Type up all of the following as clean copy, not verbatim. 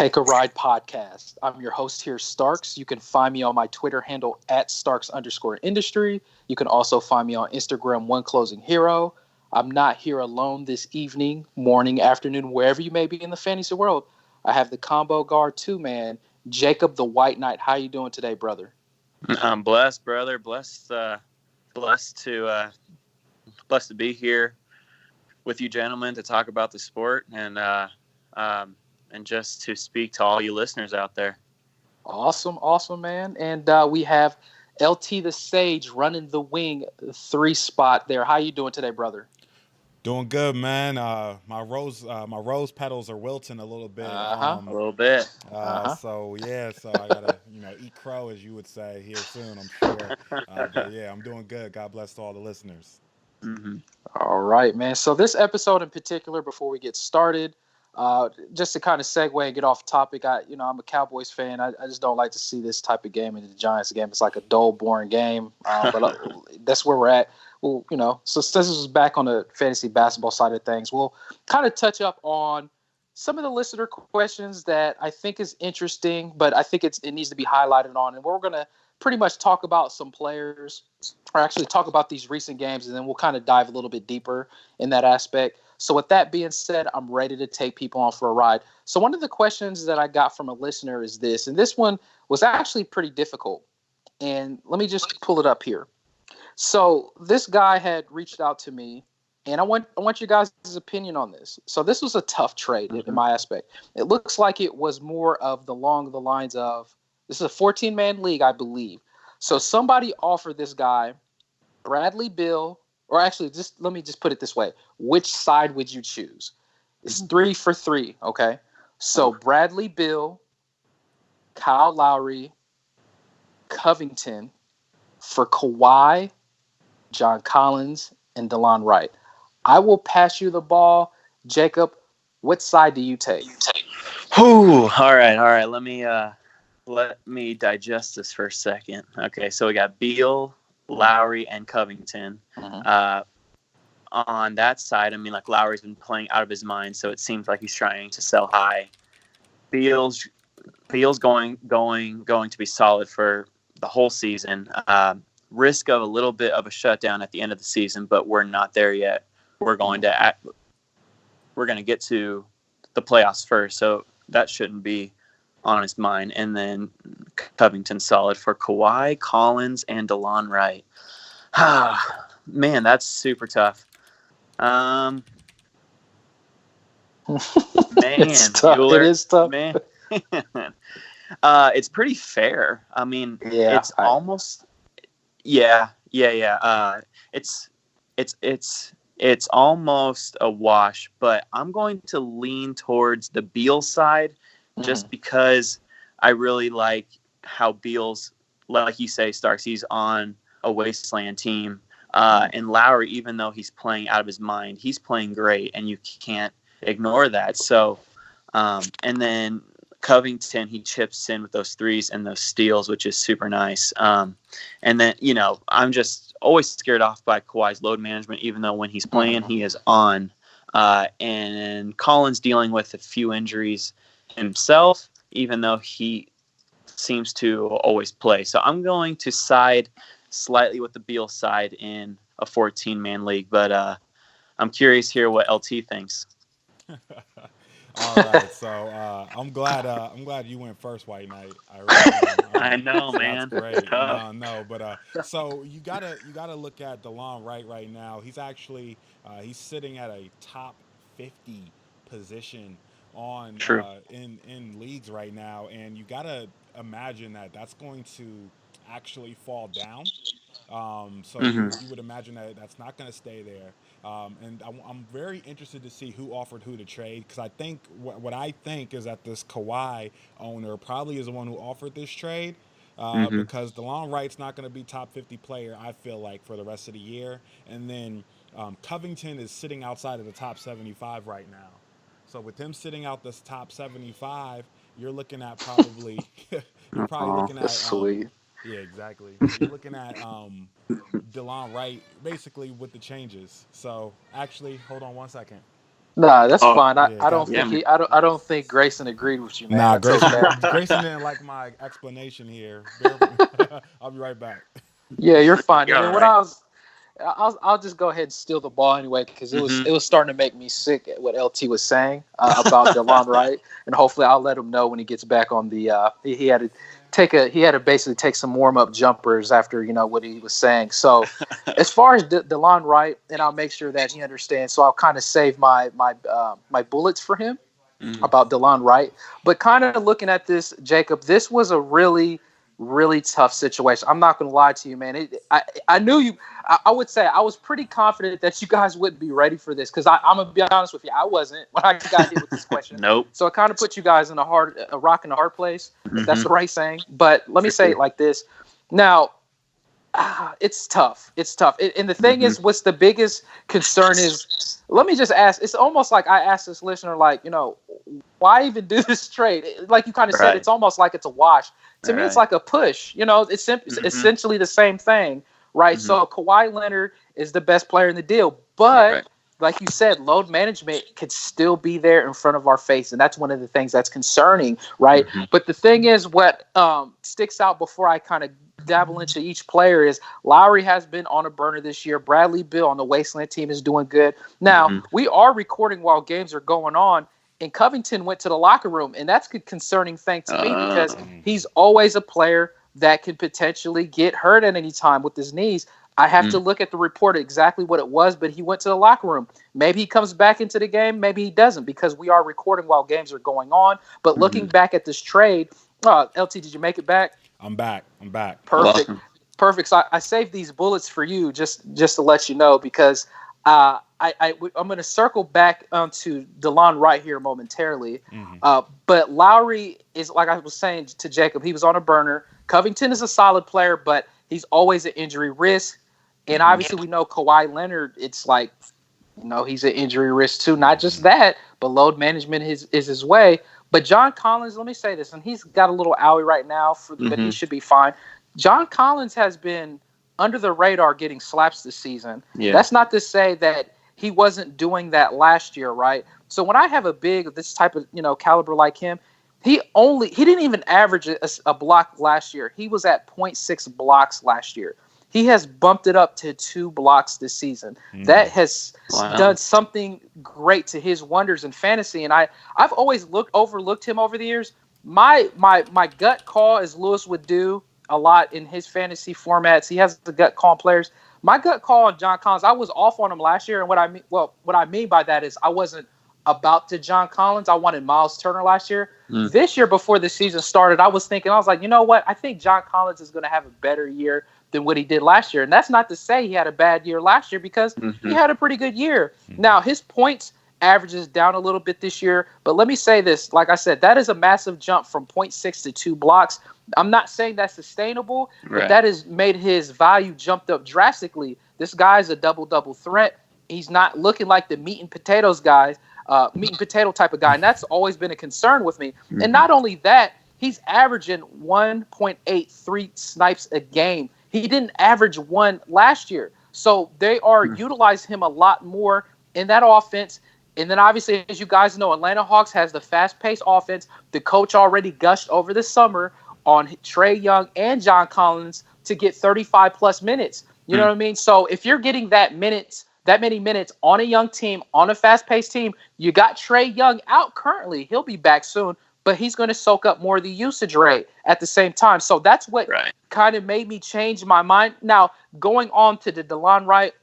Take a Ride podcast. I'm your host here, Starks. You can find me on my Twitter handle at Starks_industry. You can also find me on Instagram, One Closing Hero. I'm not here alone this evening, morning, afternoon, wherever you may be in the fantasy world. I have the combo guard too, man. Jacob the White Knight. How you doing today, brother? I'm blessed, brother. Blessed to be here with you gentlemen to talk about the sport and just to speak to all you listeners out there. Awesome, man. And we have LT the Sage running the wing 3 spot there. How you doing today, brother? Doing good, man. My rose petals are wilting a little bit. A little bit. So I gotta eat crow, as you would say, here soon, I'm sure. But yeah, I'm doing good. God bless to all the listeners. Mm-hmm. All right, man. So this episode in particular, before we get started, just to kind of segue and get off topic, I'm a Cowboys fan. I just don't like to see this type of game in the Giants game. It's like a dull, boring game. But that's where we're at. Well, so since this is back on the fantasy basketball side of things, we'll kind of touch up on some of the listener questions that I think is interesting, but I think it needs to be highlighted on. And we're going to pretty much talk about some players, or actually talk about these recent games, and then we'll kind of dive a little bit deeper in that aspect. So with that being said, I'm ready to take people on for a ride. So one of the questions that I got from a listener is this, and this one was actually pretty difficult. And let me just pull it up here. So this guy had reached out to me, and I want you guys' opinion on this. So this was a tough trade in my aspect. It looks like it was more of along the lines of, this is a 14-man league, I believe. So somebody offered this guy Bradley Beal, or actually, let me just put it this way. Which side would you choose? It's 3 for 3, okay? So Bradley Beal, Kyle Lowry, Covington for Kawhi, John Collins, and DeLon Wright. I will pass you the ball. Jacob, what side do you take? All right. Let me digest this for a second. Okay, so we got Beal, Lowry, and Covington. On that side, I mean, like, Lowry's been playing out of his mind, so it seems like he's trying to sell high. Beal's going to be solid for the whole season. Risk of a little bit of a shutdown at the end of the season, but we're not there yet. We're going to get to the playoffs first, so that shouldn't be on his mind. And then Covington solid for Kawhi, Collins, and DeLon Wright. Man, that's super tough. Man, It is tough. Man. It's pretty fair. I mean, it's almost. Yeah. It's almost a wash, but I'm going to lean towards the Beal side just because I really like how Beal's, like you say, Starks, he's on a wasteland team. And Lowry, even though he's playing out of his mind, he's playing great, and you can't ignore that. So, and then Covington, he chips in with those threes and those steals, which is super nice. And then, I'm just always scared off by Kawhi's load management, even though when he's playing, he is on. And Collins dealing with a few injuries himself, even though he seems to always play. So I'm going to side slightly with the Beal side in a 14-man league, but I'm curious here what LT thinks. All right, so I'm glad you went first, White Knight. I know, so man. That's great. No, but so you gotta look at DeLon Wright right now. He's actually he's sitting at a top 50 position on in leagues right now, and you gotta imagine that that's going to actually fall down. So you would imagine that that's not going to stay there. And I'm very interested to see who offered who to trade, because I think what I think is that this Kawhi owner probably is the one who offered this trade, because DeLon Wright's not going to be top 50 player, I feel like, for the rest of the year. And then Covington is sitting outside of the top 75 right now. So with him sitting out this top 75, you're looking at probably Sweet. yeah, exactly. So you're looking at DeLon Wright basically with the changes. So actually, hold on one second. Nah, that's fine. I, Yeah, I don't gotta think yeah, be. I don't think Grayson agreed with you, man. Nah, That's okay. Grayson didn't like my explanation here. I'll be right back. Yeah, you're fine. you're And all then right. I'll just go ahead and steal the ball anyway because Mm-hmm. it was starting to make me sick at what LT was saying about DeLon Wright, and hopefully I'll let him know when he gets back on the. He had to he had to basically take some warm up jumpers after what he was saying. So as far as DeLon Wright, and I'll make sure that he understands. So I'll kind of save my bullets for him Mm-hmm. about DeLon Wright. But kind of looking at this, Jacob, this was a really, really tough situation. I'm not going to lie to you, man. I knew you. I would say I was pretty confident that you guys wouldn't be ready for this because I'm going to be honest with you. I wasn't when I got hit with this question. Nope. So it kind of put you guys in a rock in a hard place, if that's Mm-hmm. the right saying. But let me say it like this. Now, it's tough. It's tough. And the thing is, what's the biggest concern is, let me just ask, it's almost like I asked this listener, like, why even do this trade? Like you kind of said, it's almost like it's a wash. To me, it's like a push. It's essentially the same thing, right? Mm-hmm. So Kawhi Leonard is the best player in the deal. But like you said, load management could still be there in front of our face. And that's one of the things that's concerning, right? Mm-hmm. But the thing is, what sticks out before I kind of dabble into each player is Lowry has been on a burner this year. Bradley Beal on the Wasteland team is doing good. Now, we are recording while games are going on, and Covington went to the locker room, and that's a concerning thing to me because he's always a player that can potentially get hurt at any time with his knees. I have to look at the report exactly what it was, but he went to the locker room. Maybe he comes back into the game. Maybe he doesn't because we are recording while games are going on. But looking back at this trade, LT, did you make it back? I'm back. Perfect. Welcome. Perfect. So I saved these bullets for you just to let you know because I'm going to circle back onto DeLon right here momentarily. But Lowry is, like I was saying to Jacob, he was on a burner. Covington is a solid player, but he's always an injury risk. And obviously we know Kawhi Leonard, it's like, he's an injury risk too. Not just that, but load management is his way. But John Collins, let me say this, and he's got a little owie right now, but he should be fine. John Collins has been under the radar getting slaps this season. Yeah. That's not to say that he wasn't doing that last year, right? So when I have a big of this type of caliber like him, he didn't even average a block last year. He was at 0.6 blocks last year. He has bumped it up to 2 blocks this season. That has done something great to his wonders in fantasy. And I've always overlooked him over the years. My gut call, as Lewis would do a lot in his fantasy formats, he has the gut call on players. My gut call on John Collins, I was off on him last year. And what I mean by that is I wasn't about to John Collins. I wanted Miles Turner last year. This year, before the season started, I was like, you know what? I think John Collins is going to have a better year than what he did last year. And that's not to say he had a bad year last year because he had a pretty good year. Now, his points averages down a little bit this year. But let me say this. Like I said, that is a massive jump from 0.6 to 2 blocks. I'm not saying that's sustainable, but that has made his value jumped up drastically. This guy's a double-double threat. He's not looking like the meat and potato type of guy. And that's always been a concern with me. And not only that, he's averaging 1.83 snipes a game. He didn't average 1 last year. So they are utilizing him a lot more in that offense. And then obviously, as you guys know, Atlanta Hawks has the fast-paced offense. The coach already gushed over the summer on Trae Young and John Collins to get 35-plus minutes. You know what I mean? So if you're getting that many minutes on a young team, on a fast-paced team, you got Trae Young out currently. He'll be back soon, but he's going to soak up more of the usage rate at the same time. So that's what kind of made me change my mind. Now, going on to the DeLon Wright,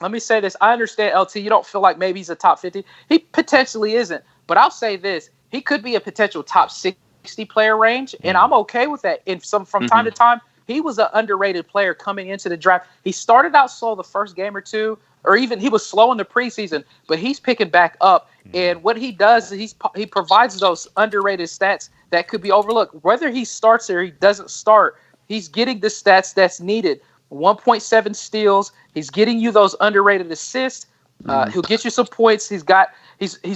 let me say this. I understand, LT, you don't feel like maybe he's a top 50. He potentially isn't. But I'll say this. He could be a potential top 60 player range, and I'm okay with that. And from time to time, he was an underrated player coming into the draft. He started out slow the first game or two, or even he was slow in the preseason, but he's picking back up. And what he does is he provides those underrated stats that could be overlooked. Whether he starts or he doesn't start, he's getting the stats that's needed. 1.7 steals. He's getting you those underrated assists. He'll get you some points. He's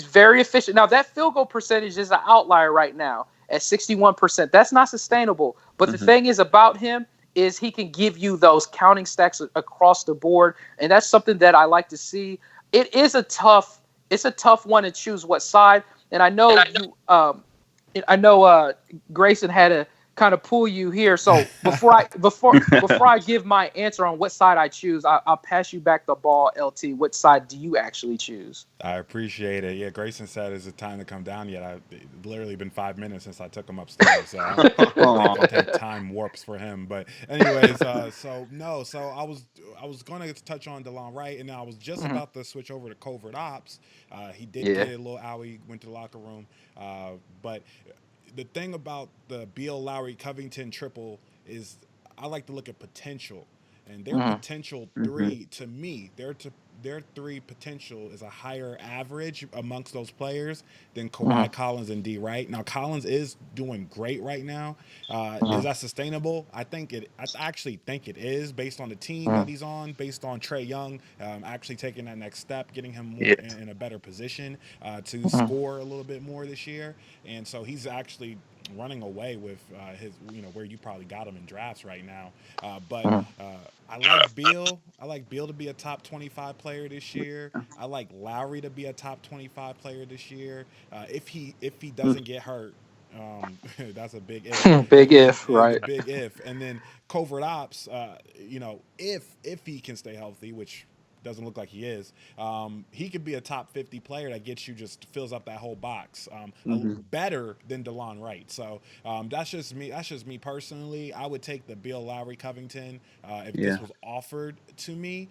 very efficient. Now, that field goal percentage is an outlier right now at 61%. That's not sustainable. But the thing is about him is he can give you those counting stacks across the board, and that's something that I like to see. It is a tough it's a tough one to choose what side. And I know Grayson had to kind of pull you here. So before I give my answer on what side I choose, I'll pass you back the ball, LT. What side do you actually choose? I appreciate it. Yeah, Grayson said, "Is it time to come down yet?" I've literally been 5 minutes since I took him upstairs, so I think time warps for him. But anyways, so I was going to touch on DeLon Wright, and I was just about to switch over to covert ops. He did get a little owie, went to the locker room, but the thing about the Beal, Lowry, Covington triple is I like to look at potential, and their potential three to me, their three potential is a higher average amongst those players than Kawhi, Collins, and D. Right now, Collins is doing great right now. Is that sustainable? I actually think it is, based on the team that he's on, based on Trae Young actually taking that next step, getting him more in a better position to score a little bit more this year, and so he's actually running away with his, where you probably got him in drafts right now. But I like Beal. I like Beal to be a top 25 player this year. I like Lowry to be a top 25 player this year. If he doesn't get hurt, that's a big if. Big if, It's right? a big if. And then covert ops, if he can stay healthy, which doesn't look like he is, he could be a top 50 player that gets you, just fills up that whole box, better than DeLon Wright. So that's just me personally. I would take the Beal, Lowry, Covington if this was offered to me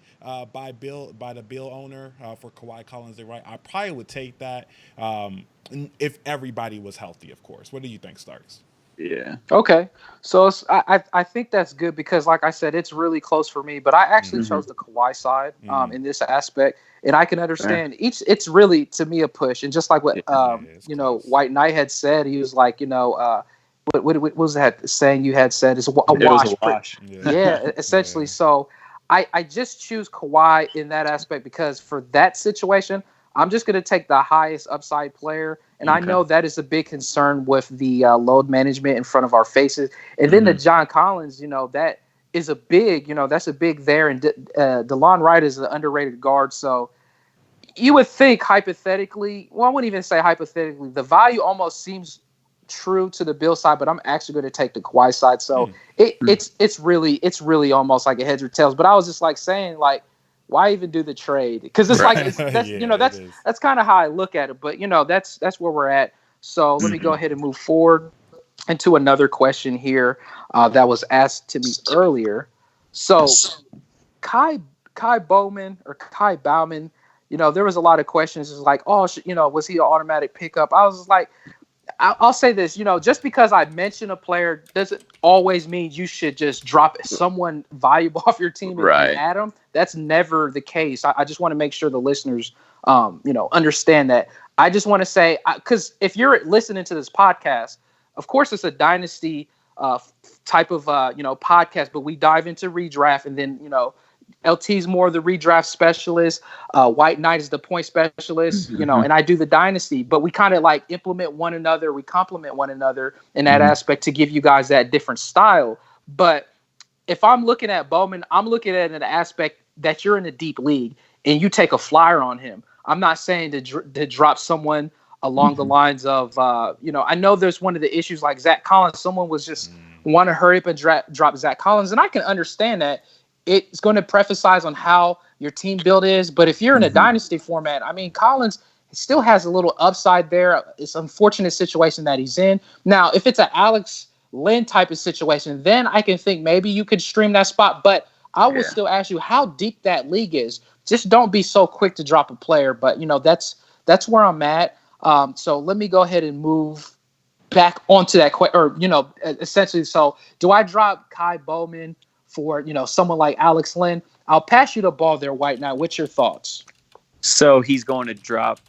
by the Beal owner for Kawhi, Collins, and Wright. I probably would take that if everybody was healthy, of course. What do you think, Starks? Yeah. Okay. So I think that's good because, like I said, it's really close for me. But I actually chose the Kawhi side in this aspect, and I can understand it's really, to me, a push. And just like what White Knight had said, he was like, what was that saying you had said? It's a wash. It was a wash. Essentially. Yeah. So I just choose Kawhi in that aspect because for that situation, I'm just going to take the highest upside player. And I know that is a big concern with the load management in front of our faces. And then the John Collins, that is a big, that's a big there. And DeLon Wright is an underrated guard. So you would think hypothetically, well, I wouldn't even say hypothetically, the value almost seems true to the Bill side, but I'm actually going to take the Kawhi side. So it's really almost like a heads or tails. But I was just like saying, like, why even do the trade? Because it's like that's kind of how I look at it. But that's where we're at. So let me go ahead and move forward into another question here that was asked to me earlier. So Kai Bowman, there was a lot of questions. It's like, was he an automatic pickup? I was like, I'll say this, just because I mention a player doesn't always mean you should just drop someone valuable off your team and add them. That's never the case. I just want to make sure the listeners, understand that. I just want to say, because if you're listening to this podcast, of course it's a dynasty type of, podcast, but we dive into redraft and then, LT's more the redraft specialist. White Knight is the point specialist, and I do the dynasty. But we kind of like implement one another. We complement one another in that aspect to give you guys that different style. But if I'm looking at Bowman, I'm looking at an aspect that you're in a deep league and you take a flyer on him. I'm not saying to drop someone along the lines of, I know there's one of the issues like Zach Collins. Someone was just want to hurry up and drop Zach Collins. And I can understand that. It's going to emphasize on how your team build is. But if you're in a dynasty format, I mean, Collins still has a little upside there. It's an unfortunate situation that he's in. Now, if it's an Alex Len type of situation, then I can think maybe you could stream that spot. But I will still ask you how deep that league is. Just don't be so quick to drop a player. But, that's where I'm at. So let me go ahead and move back onto that essentially. So do I drop Kai Bowman for someone like Alex Len? I'll pass you the ball there, White Knight. What's your thoughts? So he's going to drop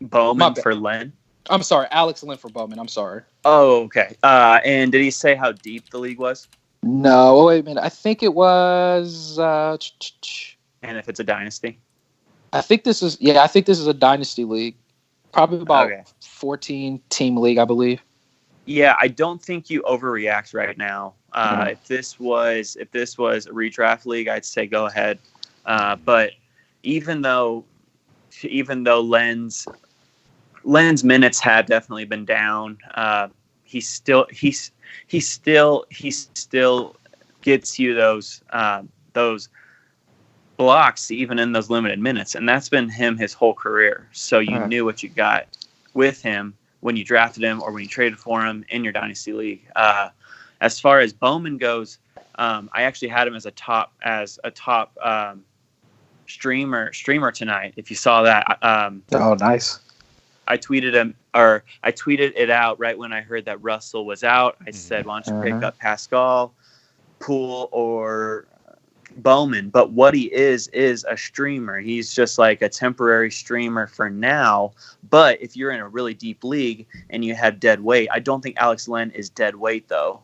Bowman for Len? I'm sorry, Alex Len for Bowman. I'm sorry. Oh, okay. And did he say how deep the league was? No, wait a minute. I think it was. And if it's a dynasty? I think this is a dynasty league. Probably about 14-team league, I believe. Yeah, I don't think you overreact right now. If this was a redraft league, I'd say go ahead. But even though even though Len's minutes have definitely been down, he still gets you those blocks even in those limited minutes, and that's been him his whole career. So you knew what you got with him when you drafted him or when you traded for him in your dynasty league. As far as Bowman goes, I actually had him as a top streamer tonight. If you saw that, oh, nice. I tweeted it out right when I heard that Russell was out. I said, why don't you pick up Pascal, Poole, or Bowman? But what he is a streamer. He's just like a temporary streamer for now. But if you're in a really deep league and you have dead weight, I don't think Alex Len is dead weight, though.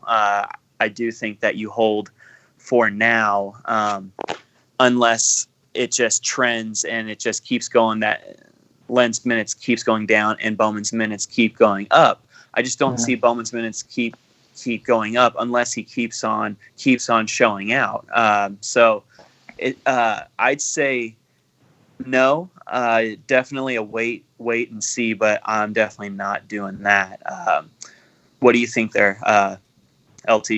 I do think that you hold for now, unless it just trends and it just keeps going, that Len's minutes keeps going down and Bowman's minutes keep going up. I just don't see Bowman's minutes keep going up unless he keeps on showing out. So I'd say no, definitely a wait and see, but I'm definitely not doing that. What do you think there, LT?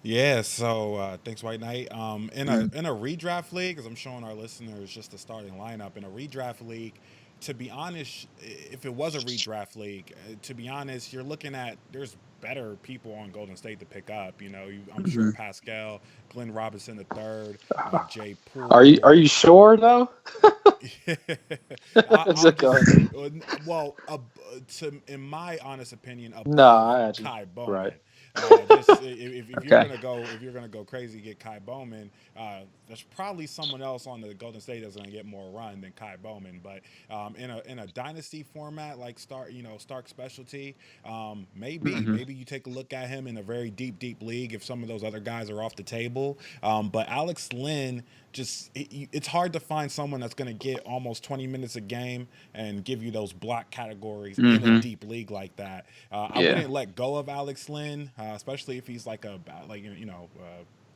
Yeah, so thanks, White Knight. In a redraft league, because I'm showing our listeners just the starting lineup. In a redraft league, to be honest, if it was a redraft league, to be honest, you're looking at there's better people on Golden State to pick up. I'm sure Pascal, Glenn Robinson III, Jay Poole. Are you sure though? Well, in my honest opinion, Kai Bowman. Right. If you're gonna go crazy, get Kai Bowman. There's probably someone else on the Golden State that's gonna get more run than Kai Bowman. But in a dynasty format like Stark specialty, maybe you take a look at him in a very deep league if some of those other guys are off the table. But Alex Len, it's hard to find someone that's going to get almost 20 minutes a game and give you those block categories in a deep league like that. I wouldn't let go of Alex Len, especially if he's like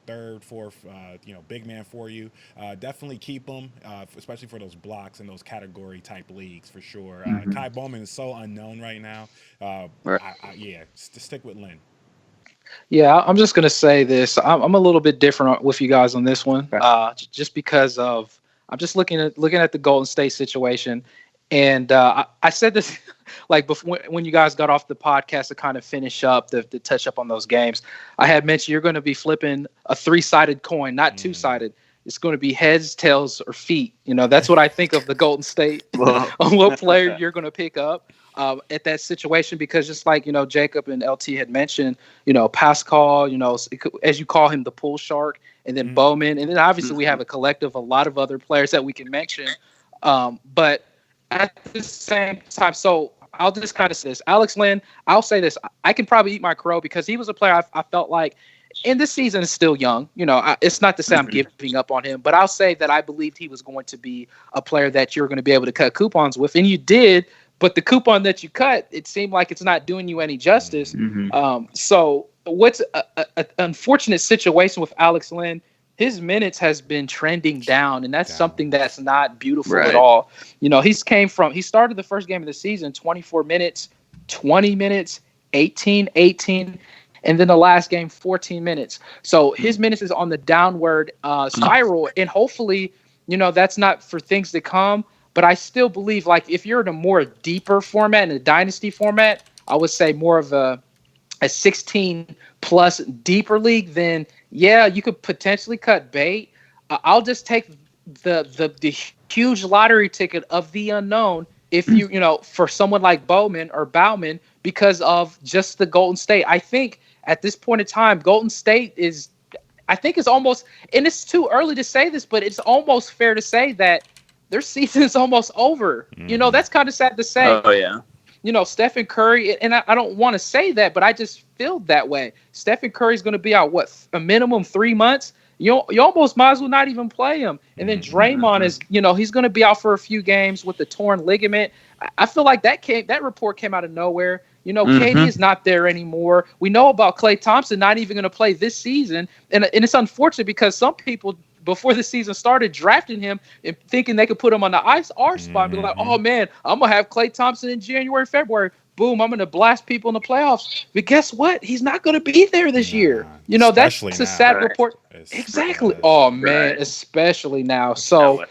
third, fourth, big man for you. Definitely keep him, especially for those blocks and those category type leagues for sure. Kai Bowman is so unknown right now. Stick with Len. Yeah, I'm just gonna say this. I'm a little bit different with you guys on this one, just because of I'm just looking at the Golden State situation, and I said this like before when you guys got off the podcast to kind of finish up to touch up on those games. I had mentioned you're going to be flipping a 3-sided coin, not 2-sided. It's going to be heads, tails, or feet. That's what I think of the Golden State on what player you're going to pick up. At that situation, because just like Jacob and LT had mentioned, Pascal, as you call him, the pool shark, and then Bowman, and then obviously we have a lot of other players that we can mention. But at the same time, so I'll just kind of say this, Alex Len. I'll say this: I can probably eat my crow because he was a player I felt like, and this season is still young. It's not to say I'm giving up on him, but I'll say that I believed he was going to be a player that you're going to be able to cut coupons with, and you did. But the coupon that you cut, it seemed like it's not doing you any justice. So what's an unfortunate situation with Alex Len, his minutes has been trending down, and that's something that's not beautiful at all. He started the first game of the season, 24 minutes, 20 minutes, 18, and then the last game, 14 minutes. So his minutes is on the downward spiral, and hopefully, that's not for things to come. But I still believe, like, if you're in a more deeper format, in a dynasty format, I would say more of a 16-plus deeper league, then, yeah, you could potentially cut bait. I'll just take the huge lottery ticket of the unknown if for someone like Bowman or Bauman because of just the Golden State. I think at this point in time, Golden State is almost, and it's too early to say this, but it's almost fair to say that their season is almost over. That's kind of sad to say. Oh, yeah. Stephen Curry, and I don't want to say that, but I just feel that way. Stephen Curry's going to be out, a minimum 3 months? You almost might as well not even play him. And then Draymond is, he's going to be out for a few games with the torn ligament. I feel like that report came out of nowhere. KD is not there anymore. We know about Klay Thompson not even going to play this season. And it's unfortunate because some people before the season started drafting him and thinking they could put him on the IR spot and be like, oh man, I'm gonna have Klay Thompson in January, February. Boom, I'm gonna blast people in the playoffs. But guess what? He's not gonna be there this year. You know, that's a sad report. Exactly. Oh man, especially now. So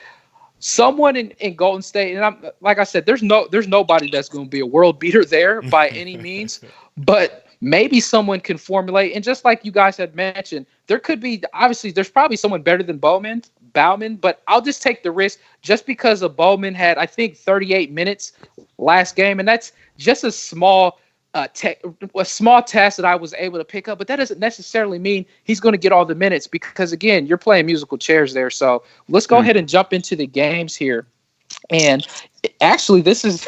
someone in Golden State, and I'm like I said, there's nobody that's going to be a world beater there by any means, but maybe someone can formulate. And just like you guys had mentioned, there could be, obviously, there's probably someone better than Bowman, but I'll just take the risk just because of Bowman had, I think, 38 minutes last game, and that's just a small task that I was able to pick up, but that doesn't necessarily mean he's going to get all the minutes because, again, you're playing musical chairs there. So let's go ahead and jump into the games here. And actually, this is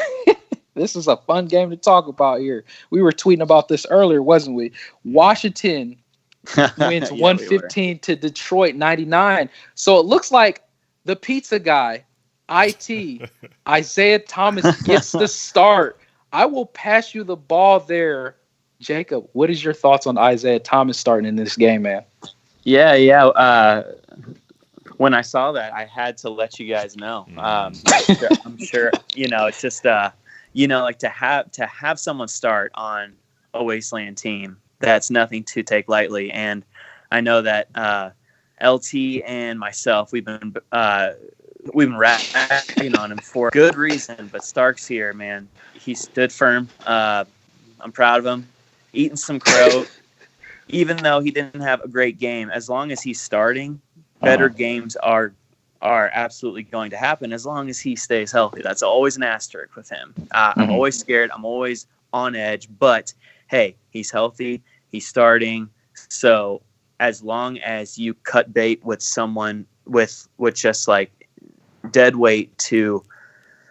this is a fun game to talk about here. We were tweeting about this earlier, wasn't we? Washington wins 115 to Detroit 99. So it looks like the pizza guy, Isaiah Thomas, gets the start. I will pass you the ball there. Jacob, what is your thoughts on Isaiah Thomas starting in this game, man? Yeah. When I saw that, I had to let you guys know. I'm sure, it's just, like to have someone start on a wasteland team, that's nothing to take lightly. And I know that LT and myself, we've been ragging on him for good reason, but Starks here, man, he stood firm. I'm proud of him. Eating some crow, even though he didn't have a great game. As long as he's starting, better games are absolutely going to happen as long as he stays healthy. That's always an asterisk with him. I'm always scared. I'm always on edge. But, hey, he's healthy. He's starting. So as long as you cut bait with someone with just like dead weight to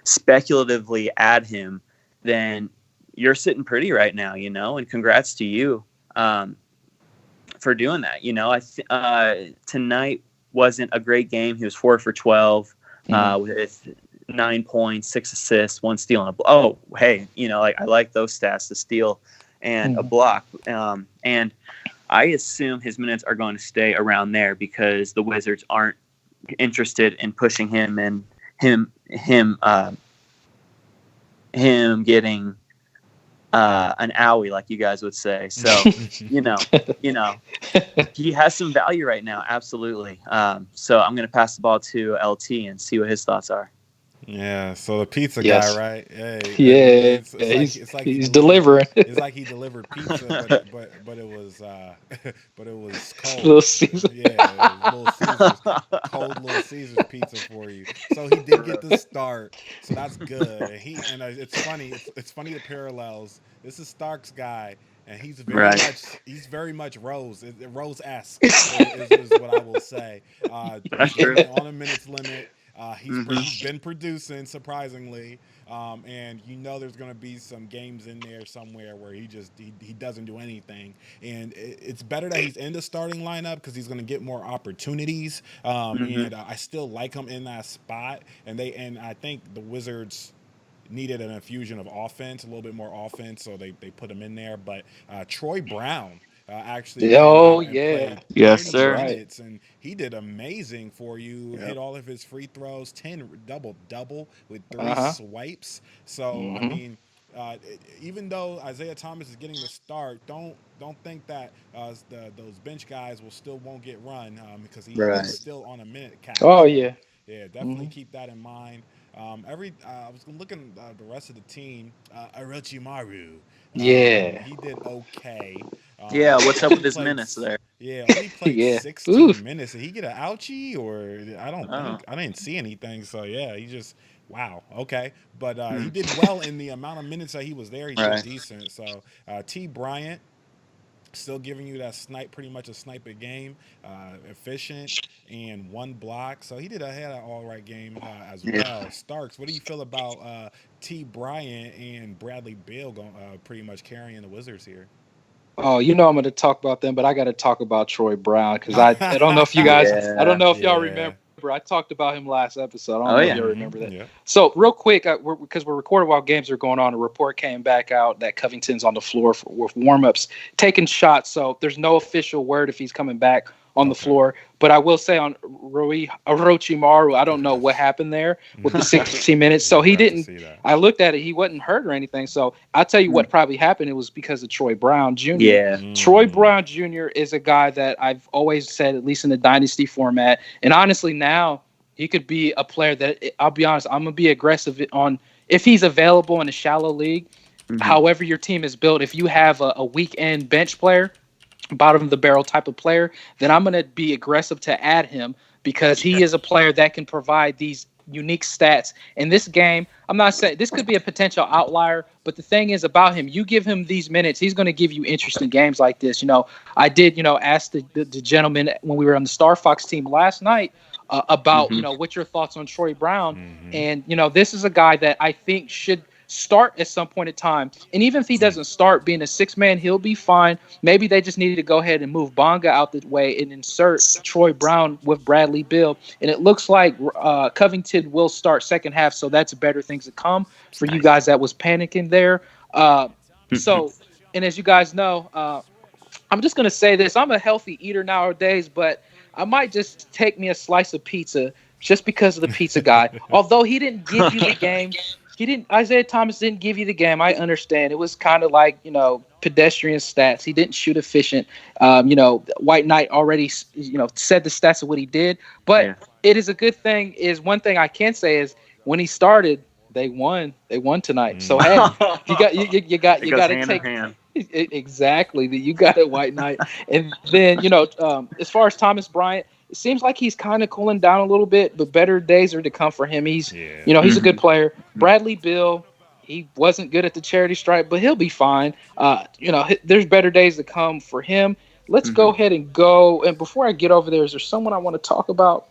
speculatively add him, then you're sitting pretty right now, and congrats to you for doing that. Tonight wasn't a great game. He was 4 for 12 with 9 points, 6 assists, 1 steal, and I like those stats, the steal and a block. And I assume his minutes are going to stay around there because the Wizards aren't interested in pushing him and him getting an owie, like you guys would say. So, he has some value right now. Absolutely. So I'm going to pass the ball to LT and see what his thoughts are. Yeah, so the pizza guy, right? Hey, it's like he's delivering. It's like he delivered pizza, but it was cold. Little Caesar. Yeah, Little Caesars, cold Little Caesars pizza for you. So he did get the start, so that's good. And it's funny. It's funny the parallels. This is Starks guy, and he's very much Rose-esque is what I will say. That's true. On a minutes limit. He's been producing, surprisingly, and there's going to be some games in there somewhere where he doesn't do anything, and it's better that he's in the starting lineup because he's going to get more opportunities, and I still like him in that spot, and I think the Wizards needed an infusion of offense, a little bit more offense, so they put him in there, but Troy Brown actually played yes sir minutes, and he did amazing for you. Hit all of his free throws, 10 double with 3 swipes. So I mean, even though Isaiah Thomas is getting the start, don't think that those bench guys won't get run because he's still on a minute cap. Definitely keep that in mind. I was looking at the rest of the team. Orochimaru, he did okay. What's up with his minutes there? Yeah, only played 16 minutes. Did he get an ouchie, or I didn't see anything. So he just okay. But he did well in the amount of minutes that he was there. He did decent. So T. Bryant still giving you that pretty much a sniper game, efficient and 1 block. So he had an all right game as well. Starks, what do you feel about T. Bryant and Bradley Beal pretty much carrying the Wizards here? Oh, I'm going to talk about them, but I got to talk about Troy Brown because I don't know if you guys, I don't know if y'all remember. I talked about him last episode. I don't know if you remember that. Yeah. So real quick, because we're recording while games are going on, a report came back out that Covington's on the floor with warm-ups, taking shots. So there's no official word if he's coming back on the floor. But I will say on Orochimaru, I don't know what happened there with the 16 minutes. So he didn't. I looked at it; he wasn't hurt or anything. So I'll tell you what probably happened. It was because of Troy Brown Jr. Yeah, Troy Brown Jr. is a guy that I've always said, at least in the dynasty format, and honestly now he could be a player that I'll be honest, I'm gonna be aggressive on if he's available in a shallow league. However your team is built, if you have a weekend bench player, bottom of the barrel type of player, then I'm going to be aggressive to add him because he is a player that can provide these unique stats. In this game, I'm not saying this could be a potential outlier, but the thing is about him, you give him these minutes, he's going to give you interesting games like this. I did, ask the gentleman when we were on the Star Fox team last night about, what's your thoughts on Troy Brown? And, this is a guy that I think should start at some point in time. And even if he doesn't start being a six-man, he'll be fine. Maybe they just needed to go ahead and move Bonga out the way and insert Troy Brown with Bradley Beal. And it looks like Covington will start second half, so that's better things to come for you guys that was panicking there. So, and as you guys know, I'm just going to say this. I'm a healthy eater nowadays, but I might just take me a slice of pizza just because of the pizza guy. Although he didn't give you the game. Isaiah Thomas didn't give you the game. I understand. It was kind of like, pedestrian stats. He didn't shoot efficient. White Knight already, said the stats of what he did. But it is a good thing. Is one thing I can say is when he started, they won. They won tonight. So hey, you got to take hand. Exactly. You got it, White Knight. And then as far as Thomas Bryant, it seems like he's kind of cooling down a little bit, but better days are to come for him. He's he's a good player. Bradley Beal, he wasn't good at the charity stripe, but he'll be fine. There's better days to come for him. Let's go ahead and go. And before I get over there, is there someone I want to talk about?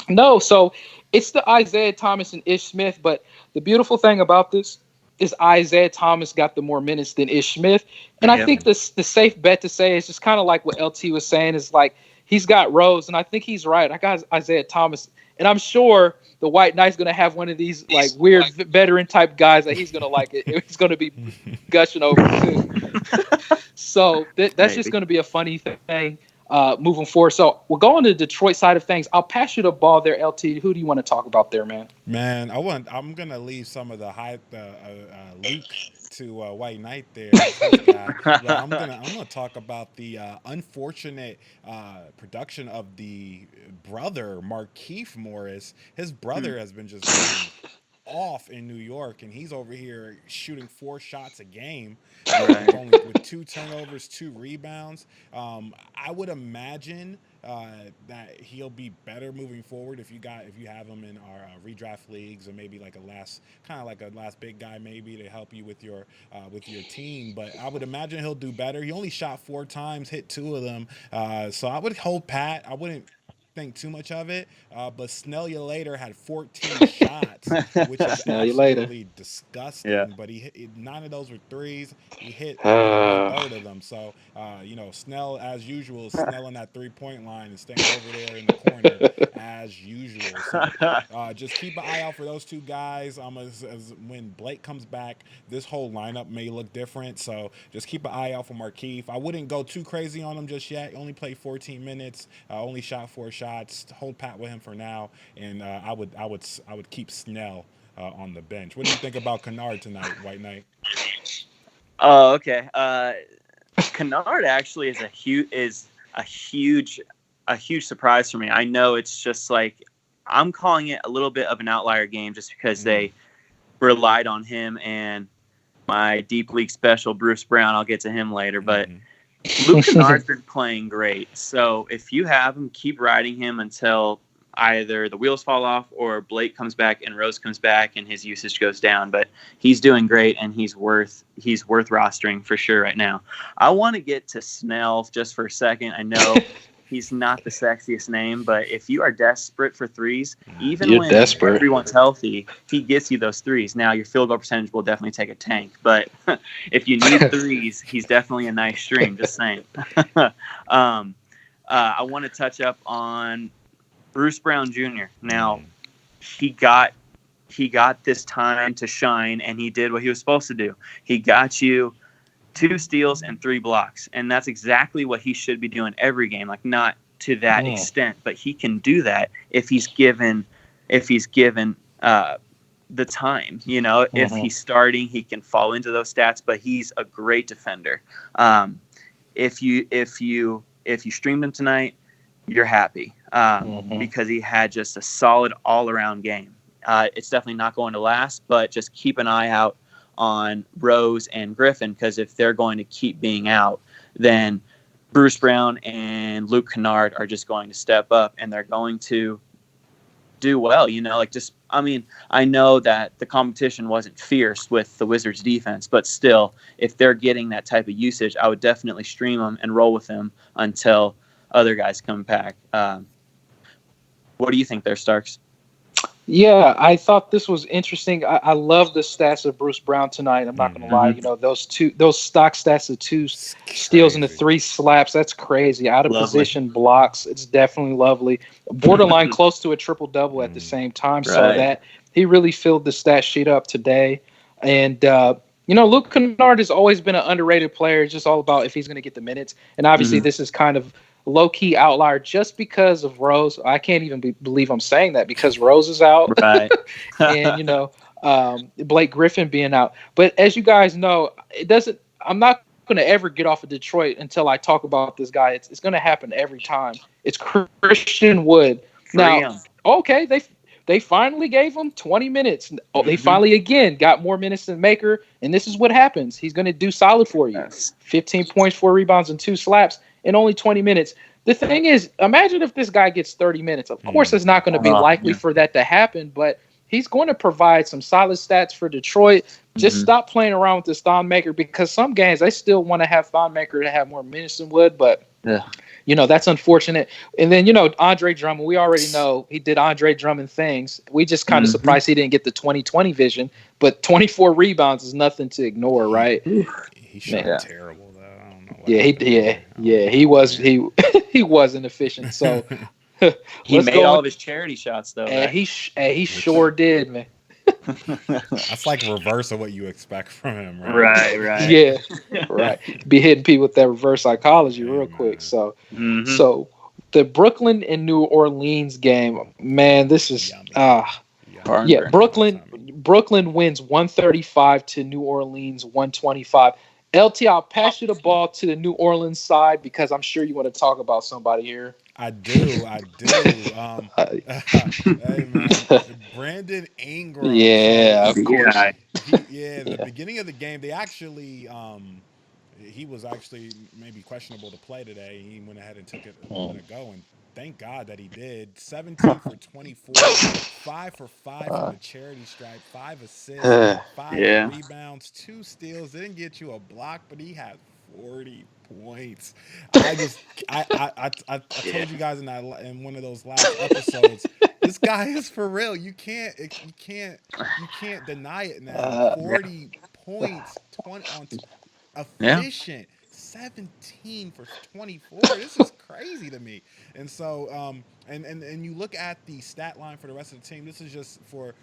No. So it's the Isaiah Thomas and Ish Smith. But the beautiful thing about this is Isaiah Thomas got the more minutes than Ish Smith. And I think the safe bet to say is just kind of like what LT was saying is like, he's got Rose, and I think he's right. I got Isaiah Thomas, and I'm sure the White Knight's going to have one of these like weird veteran type guys that he's going to like it. He's going to be gushing over too. So that's just going to be a funny thing moving forward. So we'll go on to the Detroit side of things. I'll pass you the ball there, LT. Who do you want to talk about there, man? Man, I'm going to leave some of the hype, Luke to White Knight there. But I'm gonna talk about the unfortunate production of the brother Markieff Morris. His brother has been just going off in New York, and he's over here shooting 4 shots a game, only with 2 turnovers, 2 rebounds. I would imagine that he'll be better moving forward if you have him in our redraft leagues, or maybe like a last big guy maybe to help you with your team. But I would imagine he'll do better. He only shot 4 times, hit 2 of them. So I would hold pat. I wouldn't think too much of it, but Snell You Later had 14 shots, which is absolutely disgusting. But he hit 9 of those were threes. He hit 1/3 of them. So Snell, as usual, snelling that 3-point line and staying over there in the corner as usual. So just keep an eye out for those 2 guys. As when Blake comes back, this whole lineup may look different. So just keep an eye out for Markieff. I wouldn't go too crazy on him just yet. Only played 14 minutes. Only shot 4 shots. Hold pat with him for now, and I would keep Snell on the bench. What do you think about Kennard tonight, White Knight? Oh, okay. Kennard actually is a huge surprise for me. I know it's just like I'm calling it a little bit of an outlier game just because they relied on him and my deep league special Bruce Brown. I'll get to him later, but. Luke Kennard's been playing great, so if you have him, keep riding him until either the wheels fall off or Blake comes back and Rose comes back and his usage goes down. But he's doing great, and he's worth rostering for sure right now. I want to get to Snell just for a second. I know he's not the sexiest name, but if you are desperate for threes, even when everyone's healthy, he gets you those threes. Now, your field goal percentage will definitely take a tank, but if you need threes, he's definitely a nice stream, just saying. I want to touch up on Bruce Brown Jr. Now, he got this time to shine, and he did what he was supposed to do. He got you 2 steals and 3 blocks, and that's exactly what he should be doing every game. Like, not to that extent, but he can do that if he's given the time. If he's starting, he can fall into those stats. But he's a great defender. If you streamed him tonight, you're happy because he had just a solid all-around game. It's definitely not going to last, but just keep an eye out on Rose and Griffin, because if they're going to keep being out, then Bruce Brown and Luke Kennard are just going to step up, and they're going to do well. I know that the competition wasn't fierce with the Wizards defense, but still, if they're getting that type of usage, I would definitely stream them and roll with them until other guys come back. What do you think there, Starks? Yeah, I thought this was interesting. I love the stats of Bruce Brown tonight. I'm not going to lie. Those stock stats of 2 steals and the 3 slaps, that's crazy. Out of position blocks, it's definitely lovely. Borderline close to a triple-double at the same time. Right. So that he really filled the stat sheet up today. And, Luke Kennard has always been an underrated player. It's just all about if he's going to get the minutes. And obviously this is kind of low-key outlier just because of Rose. I can't even believe I'm saying that, because Rose is out. Right. And, Blake Griffin being out. But as you guys know, I'm not going to ever get off of Detroit until I talk about this guy. It's going to happen every time. It's Christian Wood. Now, okay, they finally gave him 20 minutes. They finally, again, got more minutes than Maker, and this is what happens. He's going to do solid for you. 15 points, 4 rebounds, and 2 slaps in only 20 minutes. The thing is, imagine if this guy gets 30 minutes. Of course, it's not going to be likely for that to happen, but he's going to provide some solid stats for Detroit. Just stop playing around with this Thon Maker, because some games they still want to have Thon Maker to have more minutes than Wood, but that's unfortunate. And then, Andre Drummond, we already know he did Andre Drummond things. We just kind of surprised he didn't get the 2020 vision, but 24 rebounds is nothing to ignore, right? He shot terrible. He was inefficient. So he made all of his charity shots though. And he sure did, man. That's like reverse of what you expect from him, right? Right. Yeah, right. Be hitting people with that reverse psychology real quick. So, so the Brooklyn and New Orleans game, man, this is Brooklyn wins 135 to New Orleans 125. LT, I'll pass you the ball to the New Orleans side, because I'm sure you want to talk about somebody here. I do. Hey, man. Brandon Ingram. Yeah, of course. The beginning of the game, they actually he was actually maybe questionable to play today. He went ahead and took it a minute ago, and thank God that he did. 17 for 24, 5 for 5 from the charity stripe, 5 assists, 5 rebounds, 2 steals. Didn't get you a block, but he had 40 points. I told you guys in one of those last episodes, this guy is for real. You can't deny it now. 40 points, 20 on efficient. 17 for 24. This is crazy to me. And so, and you look at the stat line for the rest of the team. This is just for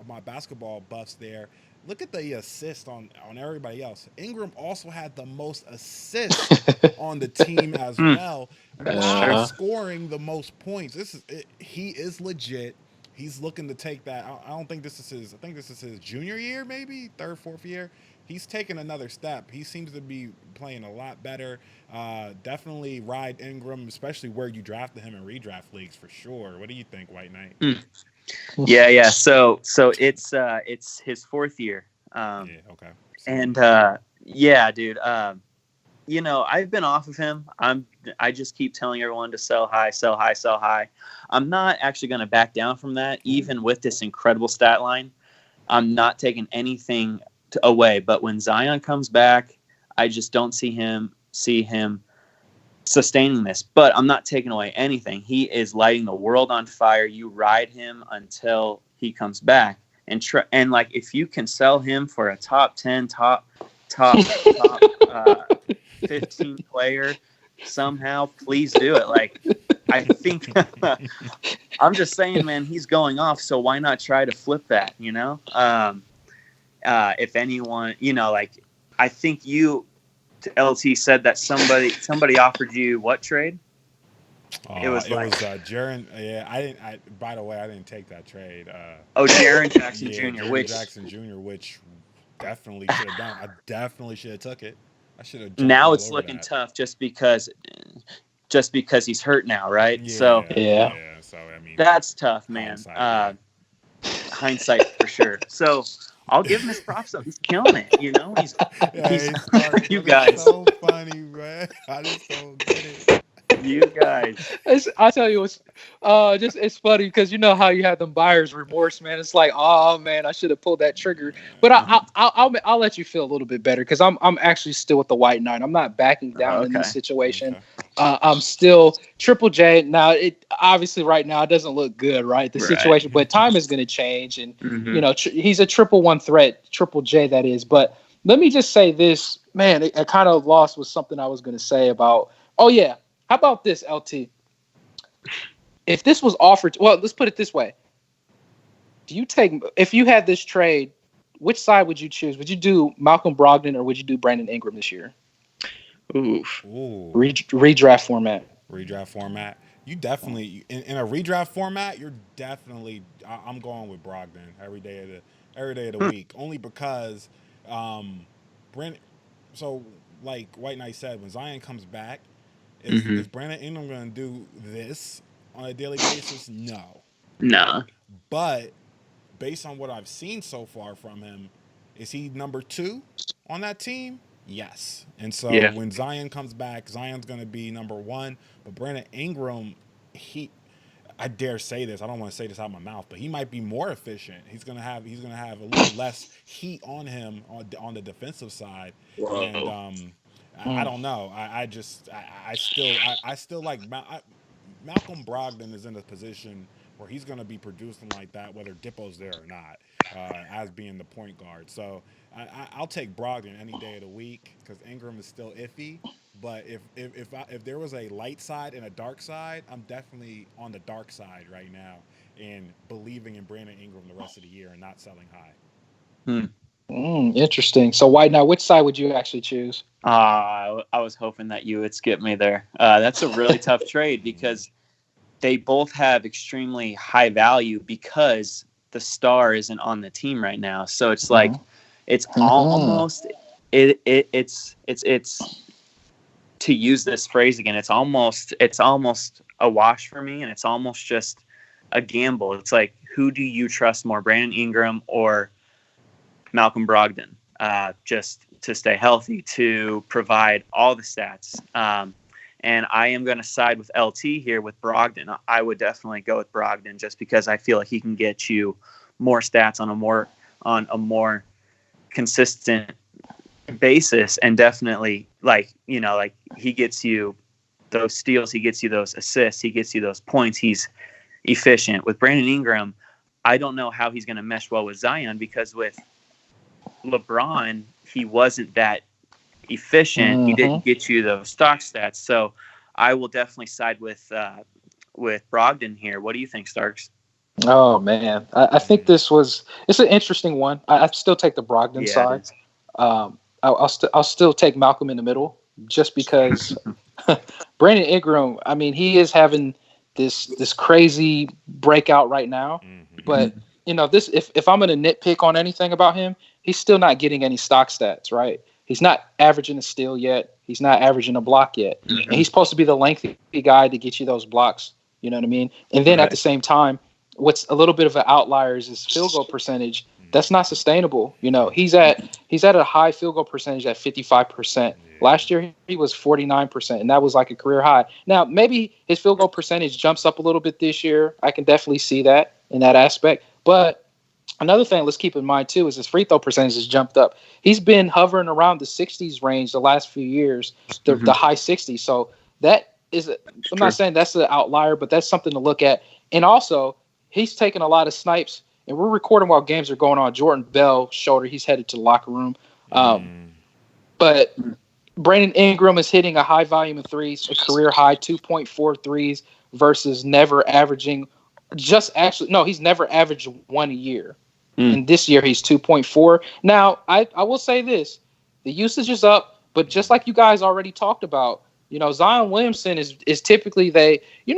my basketball buffs there. Look at the assist on everybody else. Ingram also had the most assists on the team as well, while scoring the most points. He is legit. He's looking to take that. I don't think this is his. I think this is his junior year, maybe 3rd, 4th year. He's taken another step. He seems to be playing a lot better. Definitely ride Ingram, especially where you drafted him in redraft leagues for sure. What do you think, White Knight? Yeah. So it's his 4th year. Okay. And dude. I've been off of him. I just keep telling everyone to sell high, sell high, sell high. I'm not actually going to back down from that, even with this incredible stat line. I'm not taking anything away, but when Zion comes back, I just don't see him sustaining this. But I'm not taking away anything. He is lighting the world on fire. You ride him until he comes back, and like if you can sell him for a top 10, top 15 player somehow, please do it. Like, I think I'm just saying, man, he's going off, so why not try to flip that? If anyone, I think you, LT, said that somebody offered you what trade? It was Jaren. Yeah, I didn't. By the way, I didn't take that trade. Jaren Jackson Yeah, Jr., Jaren which Jackson Jr., which definitely should have done. I definitely should have took it. I should have jumped now all it's over looking that. tough just because he's hurt now, right? So Yeah. So I mean, that's tough, man. Hindsight for sure. So I'll give him his props though. He's killing it. He's Stark, you but it's guys. so funny, man. I just don't get it. You guys. I tell you, it's funny because you know how you have them buyer's remorse, man. It's like, oh man, I should have pulled that trigger. But I'll let you feel a little bit better because I'm actually still with the White Knight. I'm not backing down in this situation. Okay. I'm still Triple J. Now it obviously right now it doesn't look good, right? The situation, but time is going to change, and he's a 1-1 threat, Triple J that is. But let me just say this, man. I kind of lost with something I was going to say about. Oh yeah. How about this, LT? If this was offered, well, let's put it this way. If you had this trade, which side would you choose? Would you do Malcolm Brogdon or would you do Brandon Ingram this year? Oof. Redraft format. Redraft format. You definitely in a redraft format. You're definitely. I'm going with Brogdon every day of the week, only because Brandon. So like White Knight said, when Zion comes back. Is Brandon Ingram going to do this on a daily basis? No. But based on what I've seen so far from him, is he number 2 on that team? Yes. And so when Zion comes back, Zion's going to be number 1. But Brandon Ingram, I dare say this. I don't want to say this out of my mouth, but he might be more efficient. He's gonna have a little less heat on him on the defensive side. Whoa. And I don't know. I still like Malcolm Brogdon is in a position where he's going to be producing like that, whether Dippo's there or not, as being the point guard. So I'll take Brogdon any day of the week because Ingram is still iffy. But if there was a light side and a dark side, I'm definitely on the dark side right now and believing in Brandon Ingram the rest of the year and not selling high. Interesting. So now, which side would you actually choose? I was hoping that you would skip me there. That's a really tough trade because they both have extremely high value because the star isn't on the team right now. So it's like it's almost it's to use this phrase again. It's almost a wash for me, and it's almost just a gamble. It's like, who do you trust more, Brandon Ingram or Malcolm Brogdon, just to stay healthy, to provide all the stats. And I am going to side with LT here with Brogdon. I would definitely go with Brogdon just because I feel like he can get you more stats on a more consistent basis, and definitely like he gets you those steals, he gets you those assists, he gets you those points. He's efficient. With Brandon Ingram, I don't know how he's going to mesh well with Zion because with LeBron, he wasn't that efficient. He didn't get you those stock stats. So I will definitely side with Brogdon here. What do you think, Starks? Oh man, I think it's an interesting one. I still take the Brogdon side. I'll still take Malcolm in the middle just because Brandon Ingram. I mean, he is having this crazy breakout right now, but this if I'm going to nitpick on anything about him, he's still not getting any stock stats, right? He's not averaging a steal yet. He's not averaging a block yet. And he's supposed to be the lengthy guy to get you those blocks. You know what I mean? And then at the same time, what's a little bit of an outlier is his field goal percentage. That's not sustainable. He's at a high field goal percentage at 55%. Last year he was 49%, and that was like a career high. Now maybe his field goal percentage jumps up a little bit this year. I can definitely see that in that aspect. But another thing let's keep in mind too is his free throw percentage has jumped up. He's been hovering around the 60s range the last few years, the high 60s. So that is I'm not saying that's an outlier, but that's something to look at. And also, he's taking a lot of snipes, and we're recording while games are going on. Jordan Bell shoulder, he's headed to the locker room. But Brandon Ingram is hitting a high volume of threes, a career high 2.4 threes versus never averaging he's never averaged one a year. And this year he's 2.4. Now, I will say this. The usage is up, but just like you guys already talked about, Zion Williamson is typically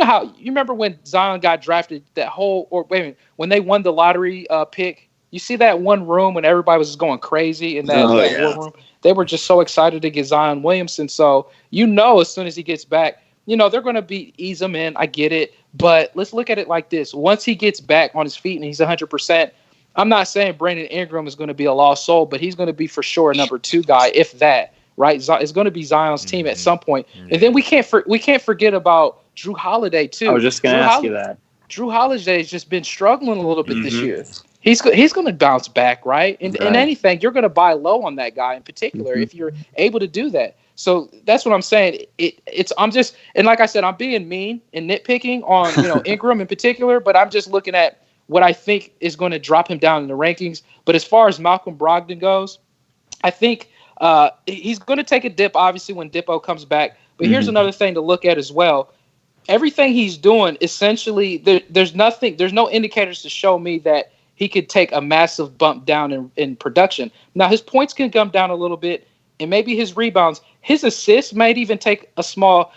how you remember when Zion got drafted when they won the lottery pick. You see that one room when everybody was just going crazy in that war room. They were just so excited to get Zion Williamson. So as soon as he gets back, they're going to ease him in. I get it, but let's look at it like this: once he gets back on his feet and he's 100%. I'm not saying Brandon Ingram is going to be a lost soul, but he's going to be for sure a number 2 guy, if that. Right, it's going to be Zion's team at some point, and then we can't forget about Drew Holiday too. I was just going to ask you that. Drew Holiday has just been struggling a little bit this year. He's going to bounce back, right? And anything, you're going to buy low on that guy in particular if you're able to do that. So that's what I'm saying. And like I said, I'm being mean and nitpicking on Ingram in particular, but I'm just looking at what I think is going to drop him down in the rankings. But as far as Malcolm Brogdon goes, I think he's going to take a dip, obviously, when Dippo comes back. But here's another thing to look at as well. Everything he's doing, essentially, there's no indicators to show me that he could take a massive bump down in production. Now, his points can come down a little bit, and maybe his rebounds. His assists might even take a small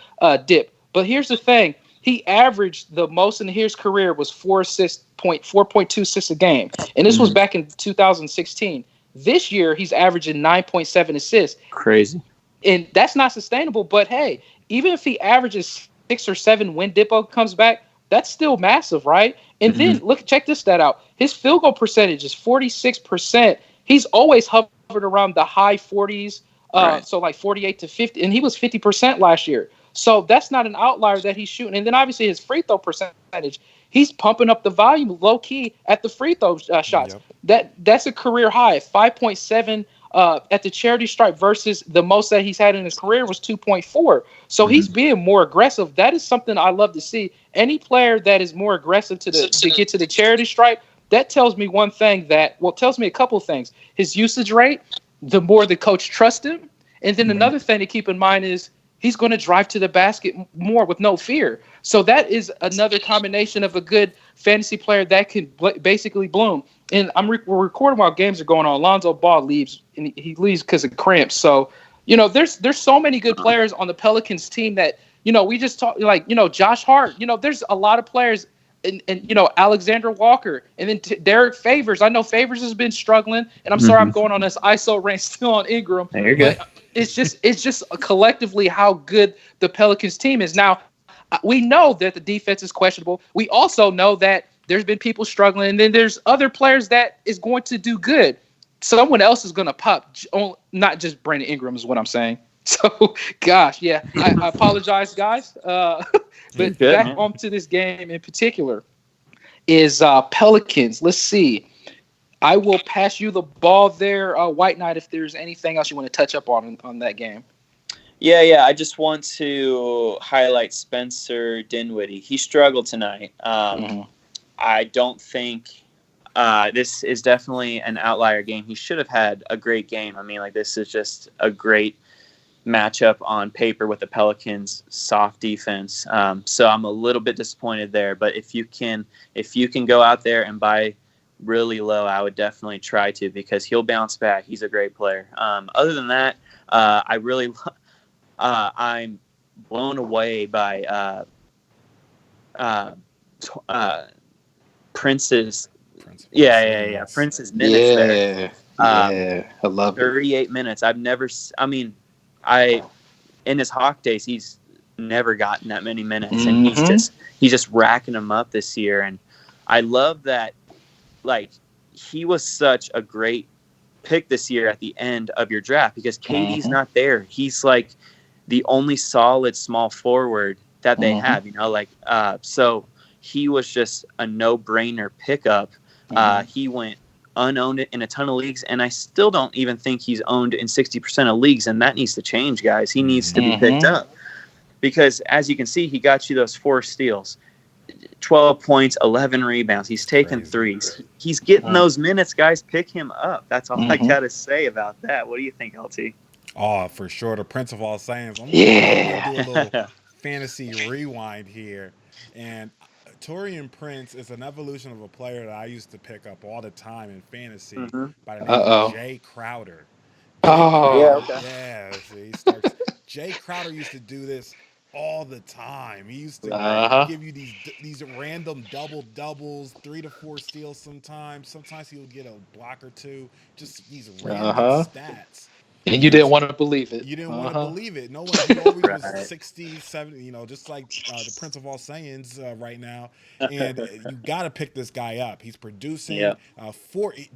dip. But here's the thing. He averaged the most in his career was 4.2 assists a game. And this was back in 2016. This year, he's averaging 9.7 assists. Crazy. And that's not sustainable. But, hey, even if he averages 6 or 7 when Dippo comes back, that's still massive, right? And then, check this stat out. His field goal percentage is 46%. He's always hovered around the high 40s, so like 48 to 50. And he was 50% last year. So that's not an outlier that he's shooting. And then, obviously, his free throw percentage, he's pumping up the volume low-key at the free throw shots. Yep. That's a career high, 5.7 at the charity stripe versus the most that he's had in his career was 2.4. So he's being more aggressive. That is something I love to see. Any player that is more aggressive to get to the charity stripe, that tells me one thing tells me a couple of things. His usage rate, the more the coach trusts him. And then another thing to keep in mind is he's going to drive to the basket more with no fear. So that is another combination of a good fantasy player that can basically bloom. And we're recording while games are going on. Lonzo Ball leaves, and he leaves because of cramps. So, there's so many good players on the Pelicans team that, we just talk Josh Hart. There's a lot of players, and Alexander Walker, and then Derek Favors. I know Favors has been struggling, and I'm sorry I'm going on this ISO rant still on Ingram. There you go. It's just collectively how good the Pelicans team is. Now, we know that the defense is questionable. We also know that there's been people struggling, and then there's other players that is going to do good. Someone else is going to pop, not just Brandon Ingram is what I'm saying. So, gosh, yeah, I apologize, guys. But back onto this game in particular is Pelicans. Let's see. I will pass you the ball there, White Knight, if there's anything else you want to touch up on that game. Yeah. I just want to highlight Spencer Dinwiddie. He struggled tonight. I don't think this is definitely an outlier game. He should have had a great game. I mean, this is just a great matchup on paper with the Pelicans' soft defense. So I'm a little bit disappointed there. But if you can go out there and buy really low, I would definitely try to, because he'll bounce back. He's a great player. Other than that, I'm blown away by Prince's Prince's minutes there. I love it. 38 minutes. In his Hawk days, he's never gotten that many minutes, and he's just racking them up this year. And I love that. He was such a great pick this year at the end of your draft, because KD's not there. He's the only solid small forward that they have, so he was just a no-brainer pickup. He went unowned in a ton of leagues, and I still don't even think he's owned in 60% of leagues, and that needs to change, guys. He needs to be picked up, because as you can see, he got you those 4 steals, 12 points, 11 rebounds. He's taking threes. He's getting those minutes, guys. Pick him up. That's all I got to say about that. What do you think, LT? Oh, for sure. The Prince of all sayings. I'm going to do a little fantasy rewind here. And Taurean Prince is an evolution of a player that I used to pick up all the time in fantasy by the name of Jay Crowder. Okay. Yeah, so he starts Jay Crowder used to do this all the time. He used to give you these random doubles, 3 to 4 steals sometimes. Sometimes he would get a block or two. Just these random stats. And you didn't want to believe it. You didn't want to believe it. No one. He always was 60, 70. Just like the Prince of All Saiyans right now. And you got to pick this guy up. He's producing. Yep.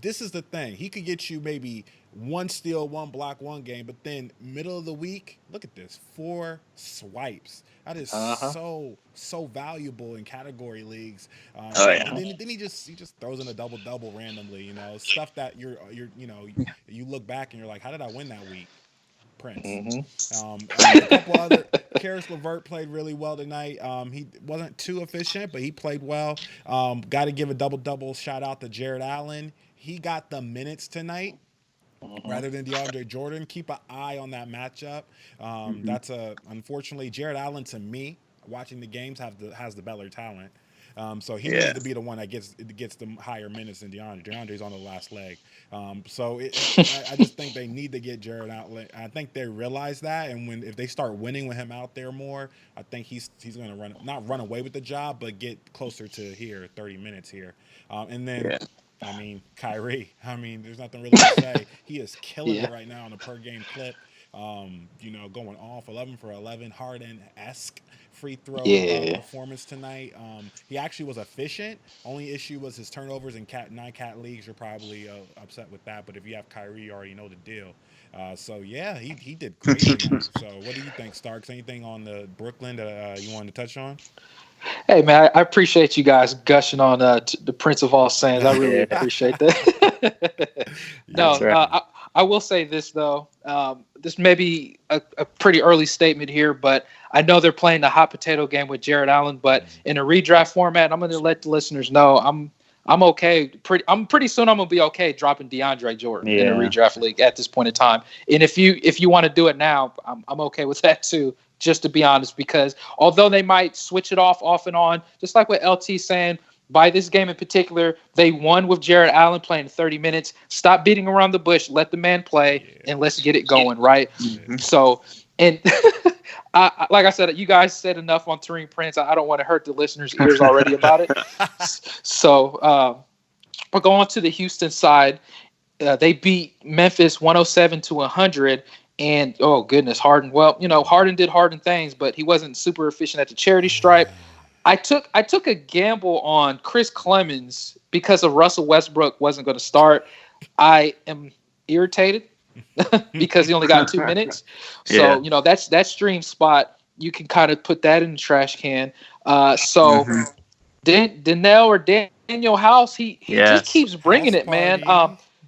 This is the thing. He could get you maybe 1 steal, 1 block, 1 game, but then middle of the week, look at this, 4 swipes. That is so valuable in category leagues. And then he just throws in a double randomly. Stuff that you look back and you're like, how did I win that week? Prince. A couple other. Karis LeVert played really well tonight. He wasn't too efficient, but he played well. Got to give a double shout out to Jared Allen. He got the minutes tonight. Rather than DeAndre Jordan, keep an eye on that matchup. That's unfortunately Jared Allen, to me, watching the games, has the better talent. So he needs to be the one that gets the higher minutes than DeAndre. DeAndre's on the last leg. I just think they need to get Jared Allen. I think they realize that, and if they start winning with him out there more, I think he's going to not run away with the job, but get closer to 30 minutes here. And then. Yeah. Kyrie. There's nothing really to say. He is killing it right now on a per game clip. Going off 11 for 11, Harden-esque free throw performance tonight. He actually was efficient. Only issue was his turnovers in non-cat leagues. You're probably upset with that, but if you have Kyrie, you already know the deal. He did great tonight. So what do you think, Starks? Anything on the Brooklyn that you wanted to touch on? Hey, man, I appreciate you guys gushing on the Prince of All Saiyans. I really appreciate that. I will say this, though. This may be a pretty early statement here, but I know they're playing the hot potato game with Jared Allen. But in a redraft format, I'm going to let the listeners know I'm okay. Pretty soon I'm going to be okay dropping DeAndre Jordan in a redraft league at this point in time. And if you want to do it now, I'm okay with that, too. Just to be honest, because although they might switch it off and on, just like what LT's saying, by this game in particular, they won with Jared Allen playing 30 minutes. Stop beating around the bush. Let the man play, and let's get it going, right? Mm-hmm. So, and like I said, you guys said enough on Taurean Prince. I don't want to hurt the listeners' ears already about it. So, we'll go on to the Houston side. They beat Memphis 107-100. And, oh, goodness, Harden. Well, Harden did Harden things, but he wasn't super efficient at the charity stripe. I took a gamble on Chris Clemens because of Russell Westbrook wasn't going to start. I am irritated because he only got 2 minutes. So, that's that stream spot. You can kind of put that in the trash can. Danielle or Daniel House, he just keeps bringing it, man.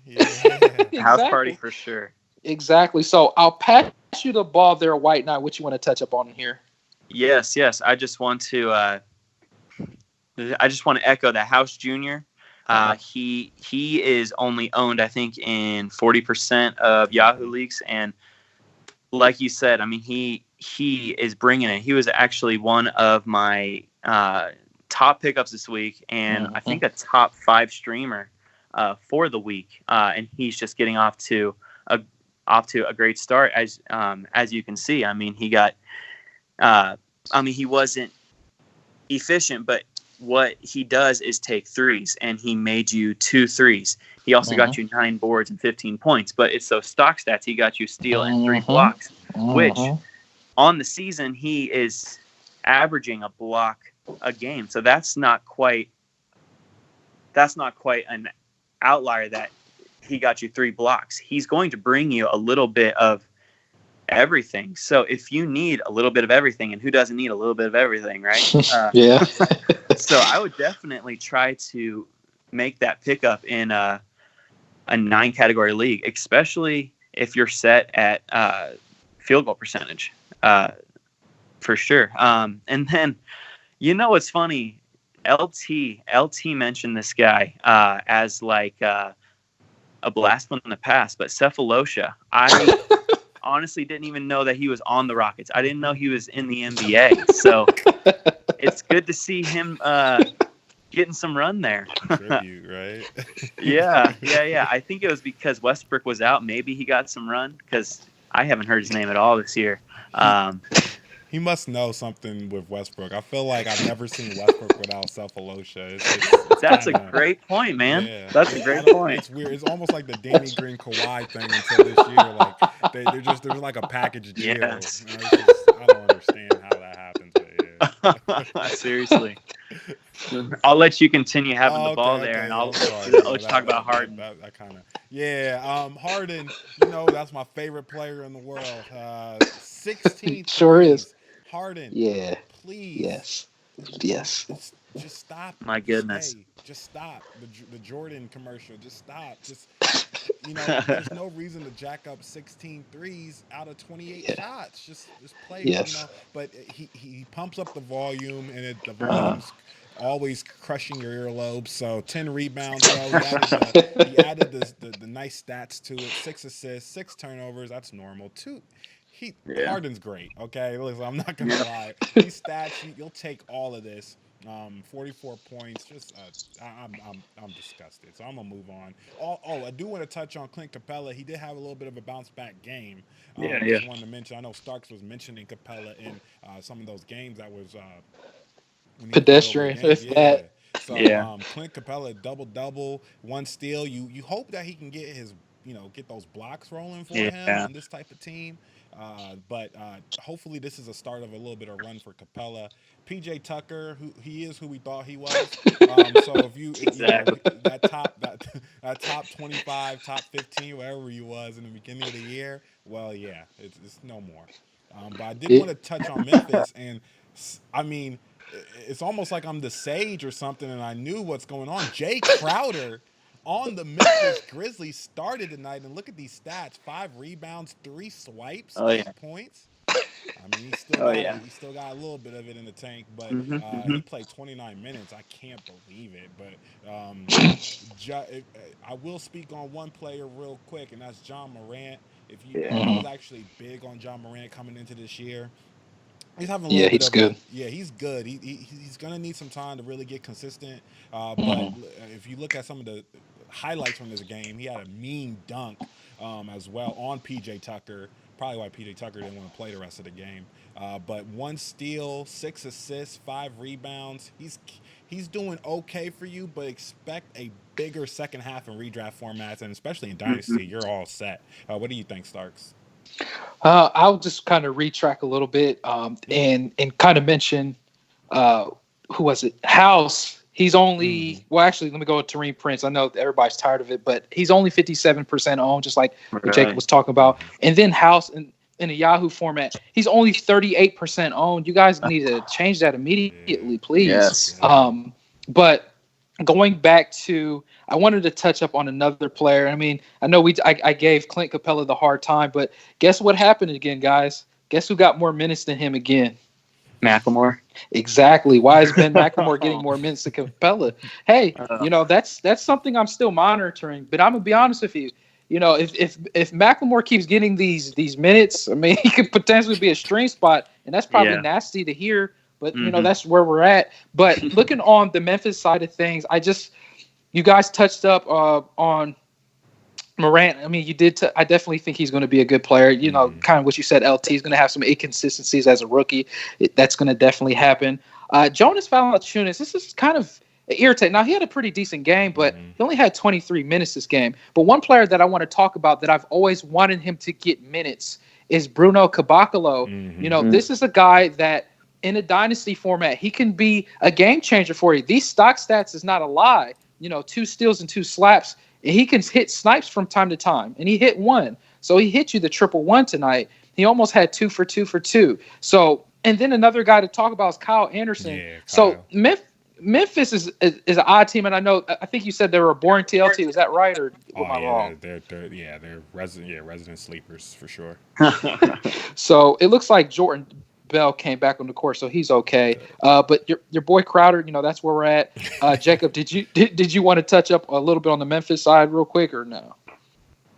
Exactly. House party for sure. Exactly. So I'll pass you the ball there, White Knight. What you want to touch up on here? Yes. I just want to echo that House Jr. He is only owned, I think, in 40% of Yahoo leagues, and like you said, he is bringing it. He was actually one of my top pickups this week, and I think a top 5 streamer for the week. And he's just getting off to a great start, as you can see. He got, he wasn't efficient, but what he does is take threes, and he made you 2 threes. He also got you 9 boards and 15 points, but it's those stock stats. He got you steal and 3 blocks, which on the season he is averaging a block a game. So that's not quite an outlier that he got you 3 blocks. He's going to bring you a little bit of everything. So if you need a little bit of everything, and who doesn't need a little bit of everything, right? So I would definitely try to make that pickup in a 9-category league, especially if you're set at field goal percentage, for sure. And then, what's funny? LT mentioned this guy as like a blast from the past, but Cephalosha, I honestly didn't even know that he was on the Rockets. I didn't know he was in the NBA. So it's good to see him getting some run there. Tribute, right? Yeah. I think it was because Westbrook was out. Maybe he got some run because I haven't heard his name at all this year. He must know something with Westbrook. I feel like I've never seen Westbrook without Cephalosha. That's kinda, a great point, man. yeah. That's a great point. It's weird. It's almost like the Danny Green Kawhi thing until this year. Like they're like a package deal. Yes. I don't understand how that happens. But yeah. Seriously. I'll let you continue having the ball there, and I'll let you talk about Harden. That kind of Harden. That's my favorite player in the world. 16 Sure is. Harden. Yeah. Please. Yes. Just stop. My goodness. Just stop. The Jordan commercial. Just stop. There's no reason to jack up 16 threes out of 28 shots. Just play. Yes. But he pumps up the volume, and the volume's always crushing your earlobes. So 10 rebounds. He added the nice stats to it. 6 assists, 6 turnovers. That's normal. Harden's great. Okay, listen, I'm not gonna lie. These stats, you'll take all of this. 44 points. Just I'm disgusted. So I'm gonna move on. I do want to touch on Clint Capella. He did have a little bit of a bounce back game. Just wanted to mention. I know Starks was mentioning Capella in some of those games that was pedestrian. If that. So Clint Capella double, 1 steal. You hope that he can get his get those blocks rolling for him on this type of team. But hopefully this is a start of a little bit of run for Capella. PJ Tucker, who we thought he was. So if that top 25, top 15, wherever he was in the beginning of the year, well, yeah, it's no more. But I did want to touch on Memphis, and I mean, it's almost like I'm the sage or something, and I knew what's going on. Jay Crowder on the Memphis Grizzlies started tonight, and look at these stats: 5 rebounds, 3 swipes, 8 points. I mean, he still got a little bit of it in the tank, but he played 29 minutes. I can't believe it. But I will speak on one player real quick, and that's John Morant. I was actually big on John Morant coming into this year. He's having a little bit of good. He's good. He's going to need some time to really get consistent. But if you look at some of the highlights from this game, he had a mean dunk as well on PJ Tucker. Probably why PJ Tucker didn't want to play the rest of the game. But 1 steal, 6 assists, 5 rebounds. He's doing okay for you, but expect a bigger second half in redraft formats, and especially in Dynasty, you're all set. What do you think, Starks? I'll just kind of retrack a little bit and kind of mention who was it? House. He's only well, actually, let me go with Taurean Prince. I know everybody's tired of it, but he's only 57% owned, just like what Jacob was talking about. And then House in a Yahoo format, he's only 38% owned. You guys need to change that immediately, please. Yes. But going back to, I wanted to touch up on another player. I mean, I know I gave Clint Capella the hard time, but guess what happened again, guys? Guess who got more minutes than him again? McLemore. Exactly. Why is Ben McLemore getting more minutes than Capella? Hey, that's something I'm still monitoring. But I'm gonna be honest with you. If McLemore keeps getting these minutes, I mean, he could potentially be a stream spot, and that's probably nasty to hear. But that's where we're at. But looking on the Memphis side of things, you guys touched up on Morant. I mean, you did. I definitely think he's going to be a good player. Kind of what you said. LT is going to have some inconsistencies as a rookie. That's going to definitely happen. Jonas Valanciunas. This is kind of irritating. Now he had a pretty decent game, but he only had 23 minutes this game. But one player that I want to talk about that I've always wanted him to get minutes is Bruno Caboclo. This is a guy that, in a dynasty format, he can be a game changer for you. These stock stats is not a lie. 2 steals and 2 slaps. And he can hit snipes from time to time. And he hit 1. So he hit you the 1-1 tonight. He almost had 2 for 2 for 2. So, and then another guy to talk about is Kyle Anderson. Yeah, Kyle. So Memphis is an odd team, and I think you said they were a boring TLT. Was that right, or am I wrong? They're resident sleepers for sure. So it looks like Jordan Bell came back on the court, so he's okay. But your boy Crowder, that's where we're at. Jacob, did you want to touch up a little bit on the Memphis side real quick, or no?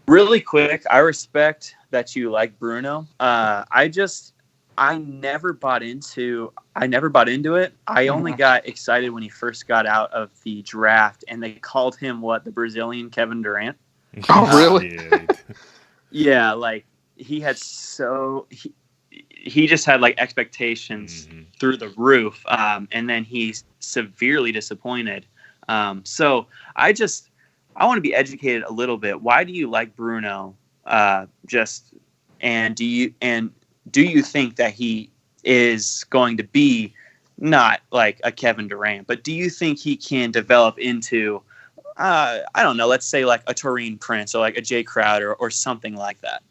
Really quick, I respect that you like Bruno. I never bought into it. I only got excited when he first got out of the draft, and they called him the Brazilian Kevin Durant. Oh, really? Yeah, like he had so he just had like expectations through the roof, and then he's severely disappointed. So I want to be educated a little bit. Why do you like Bruno? Just and do you think that he is going to be not like a Kevin Durant, but do you think he can develop into I don't know, let's say like a Taurean Prince or like a Jay Crowder or something like that?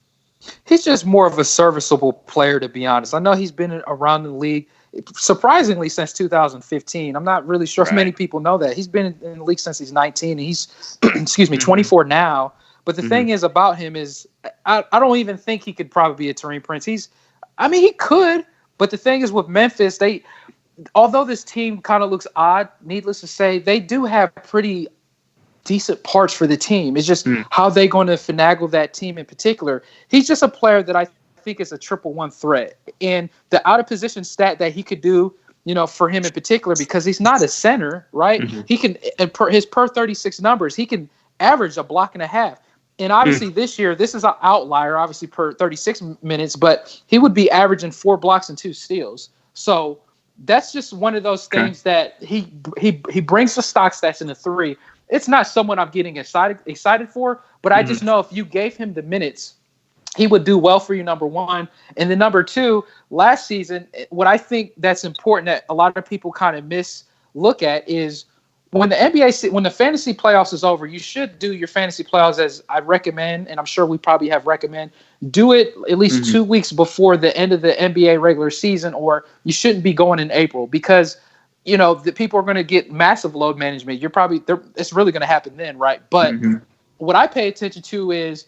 He's just more of a serviceable player, to be honest. I know he's been around the league surprisingly since 2015. I'm not really sure if many people know that. He's been in the league since he's 19, and he's, 24 now. But the thing is about him is I don't even think he could probably be a Taurean Prince. He could, but the thing is with Memphis, although this team kind of looks odd, needless to say, they do have pretty decent parts for the team. It's just how they going to finagle that team in particular. He's just a player that I think is a 1-1 threat. And the out of position stat that he could do, for him in particular, because he's not a center, right? He can, his per 36 numbers, he can average a block and a half. And obviously this year, this is an outlier, obviously per 36 minutes, but he would be averaging 4 blocks and 2 steals. So that's just one of those things that he brings the stock stats in the 3. It's not someone I'm getting excited for, but I just know if you gave him the minutes, he would do well for you, number one. And then number two, last season, what I think that's important that a lot of people kind of look at is when the fantasy playoffs is over, you should do your fantasy playoffs as I recommend, and I'm sure we probably have recommend. Do it at least 2 weeks before the end of the NBA regular season, or you shouldn't be going in April because – the people are going to get massive load management. It's really going to happen then, right? But what I pay attention to is,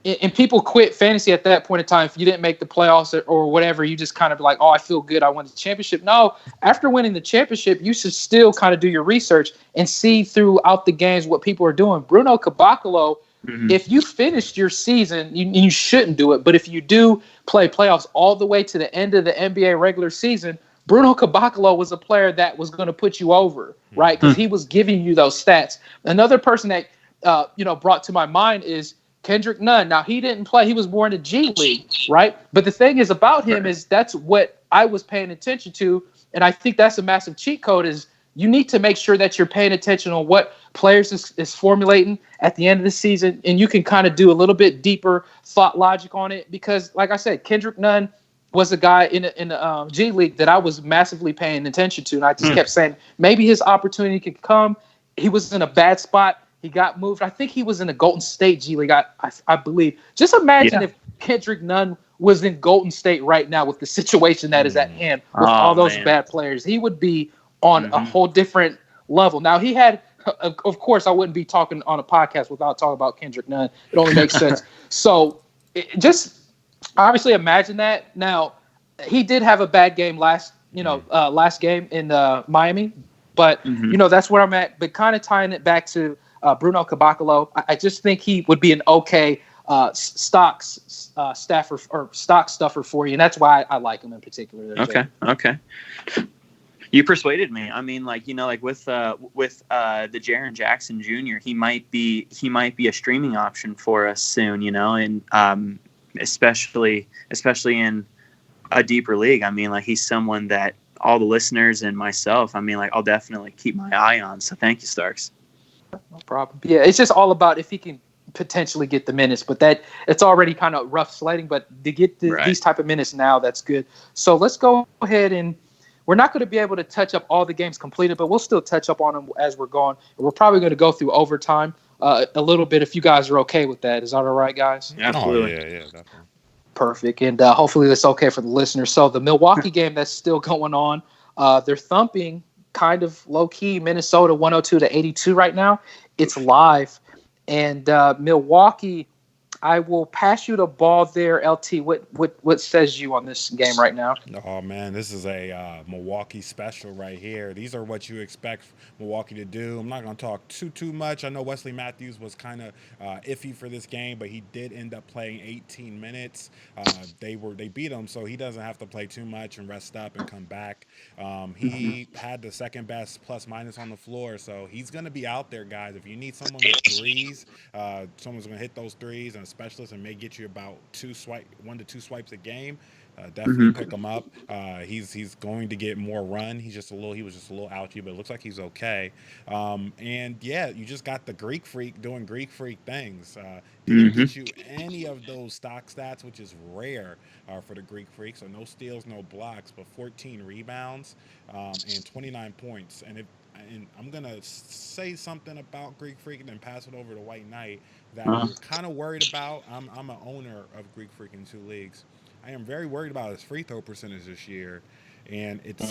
and people quit fantasy at that point in time. If you didn't make the playoffs or whatever, you just kind of like, oh, I feel good, I won the championship. No, after winning the championship, you should still kind of do your research and see throughout the games what people are doing. Bruno Caboclo, if you finished your season, you shouldn't do it. But if you do play playoffs all the way to the end of the NBA regular season, Bruno Caboclo was a player that was going to put you over, right? Because he was giving you those stats. Another person that brought to my mind is Kendrick Nunn. Now, he didn't play. He was more in the G League, right? But the thing is about him is that's what I was paying attention to, and I think that's a massive cheat code is you need to make sure that you're paying attention on what players is formulating at the end of the season, and you can kind of do a little bit deeper thought logic on it because, like I said, Kendrick Nunn was a guy in the G League that I was massively paying attention to. And I just kept saying, maybe his opportunity could come. He was in a bad spot. He got moved. I think he was in the Golden State G League, I believe. Just imagine if Kendrick Nunn was in Golden State right now with the situation that is at hand with all those bad players. He would be on a whole different level. Now, he had, of course, I wouldn't be talking on a podcast without talking about Kendrick Nunn. It only makes sense. So just obviously imagine that. Now, he did have a bad game last game in Miami, but that's where I'm at. But kind of tying it back to Bruno Caboclo, I just think he would be an okay stock stuffer for you, and that's why I like him in particular. Okay. You persuaded me. I mean, with the Jaren Jackson Jr., he might be a streaming option for us soon. And especially in a deeper league. I mean, he's someone that all the listeners and myself, I'll definitely keep my eye on. So thank you, Starks. No problem. Yeah, it's just all about if he can potentially get the minutes, but that it's already kind of rough sledding. But to get these type of minutes now, that's good. So let's go ahead and we're not going to be able to touch up all the games completed, but we'll still touch up on them as we're going. We're probably going to go through overtime a little bit if you guys are okay with that. Is that all right, guys? Absolutely. Oh, yeah, definitely. Perfect. And hopefully that's okay for the listeners. So the Milwaukee game that's still going on, they're thumping kind of low-key Minnesota 102-82 right now. It's live. And Milwaukee, I will pass you the ball there, LT. What says you on this game right now? Oh, man, this is a Milwaukee special right here. These are what you expect Milwaukee to do. I'm not going to talk too much. I know Wesley Matthews was kind of iffy for this game, but he did end up playing 18 minutes. They beat him, so he doesn't have to play too much and rest up and come back. He had the second best plus-minus on the floor, so he's going to be out there, guys. If you need someone with threes, someone's going to hit those threes and specialist and may get you about 1 to 2 swipes a game, definitely pick him up. He's going to get more run. He was just a little ouchy, but it looks like he's okay. And yeah, you just got the Greek Freak doing Greek Freak things. Didn't get you any of those stock stats, which is rare for the Greek Freak. So no steals, no blocks, but 14 rebounds and 29 points. And I'm going to say something about Greek Freak and then pass it over to White Knight that we're kind of worried about. I'm an owner of Greek Freak in 2 leagues. I am very worried about his free throw percentage this year, and it's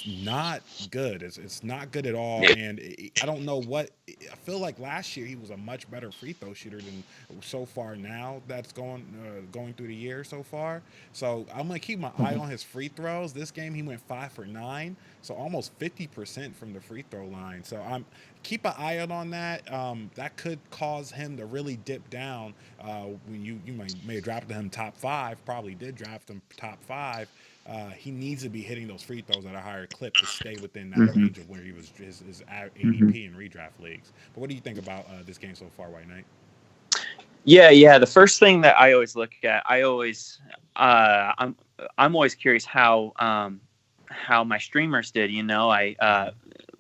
not good. It's not good at all. And I don't know what I feel like. Last year he was a much better free throw shooter than so far now. That's going through the year so far. So I'm gonna keep my eye on his free throws. This game he went 5 for 9, so almost 50% from the free throw line. So keep an eye out on that. That could cause him to really dip down. When you may have drafted him top 5, probably did draft him top 5. He needs to be hitting those free throws at a higher clip to stay within that range of where he was his ADP in redraft leagues. But what do you think about this game so far, White Knight? Yeah. The first thing that I always look at, I'm always curious how my streamers did.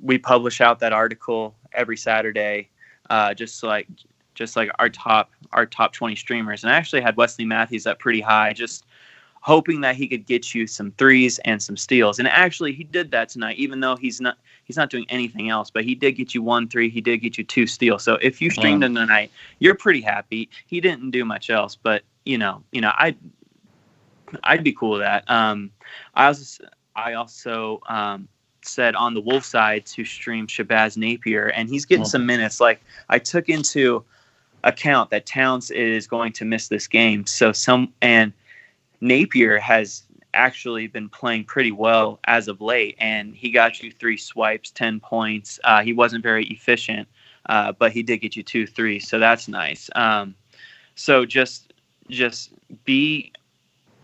We publish out that article every Saturday, just like our top 20 streamers. And I actually had Wesley Matthews up pretty high, just hoping that he could get you some threes and some steals. And actually he did that tonight, even though he's not doing anything else, but he did get you 1 3, he did get you 2 steals. So if you streamed him tonight, you're pretty happy. He didn't do much else, but I'd be cool with that. I also said on the Wolf side to stream Shabazz Napier, and he's getting some minutes. Like, I took into account that Towns is going to miss this game. And Napier has actually been playing pretty well as of late, and he got you 3 swipes, 10 points. He wasn't very efficient, but he did get you 2 threes, so that's nice. So just be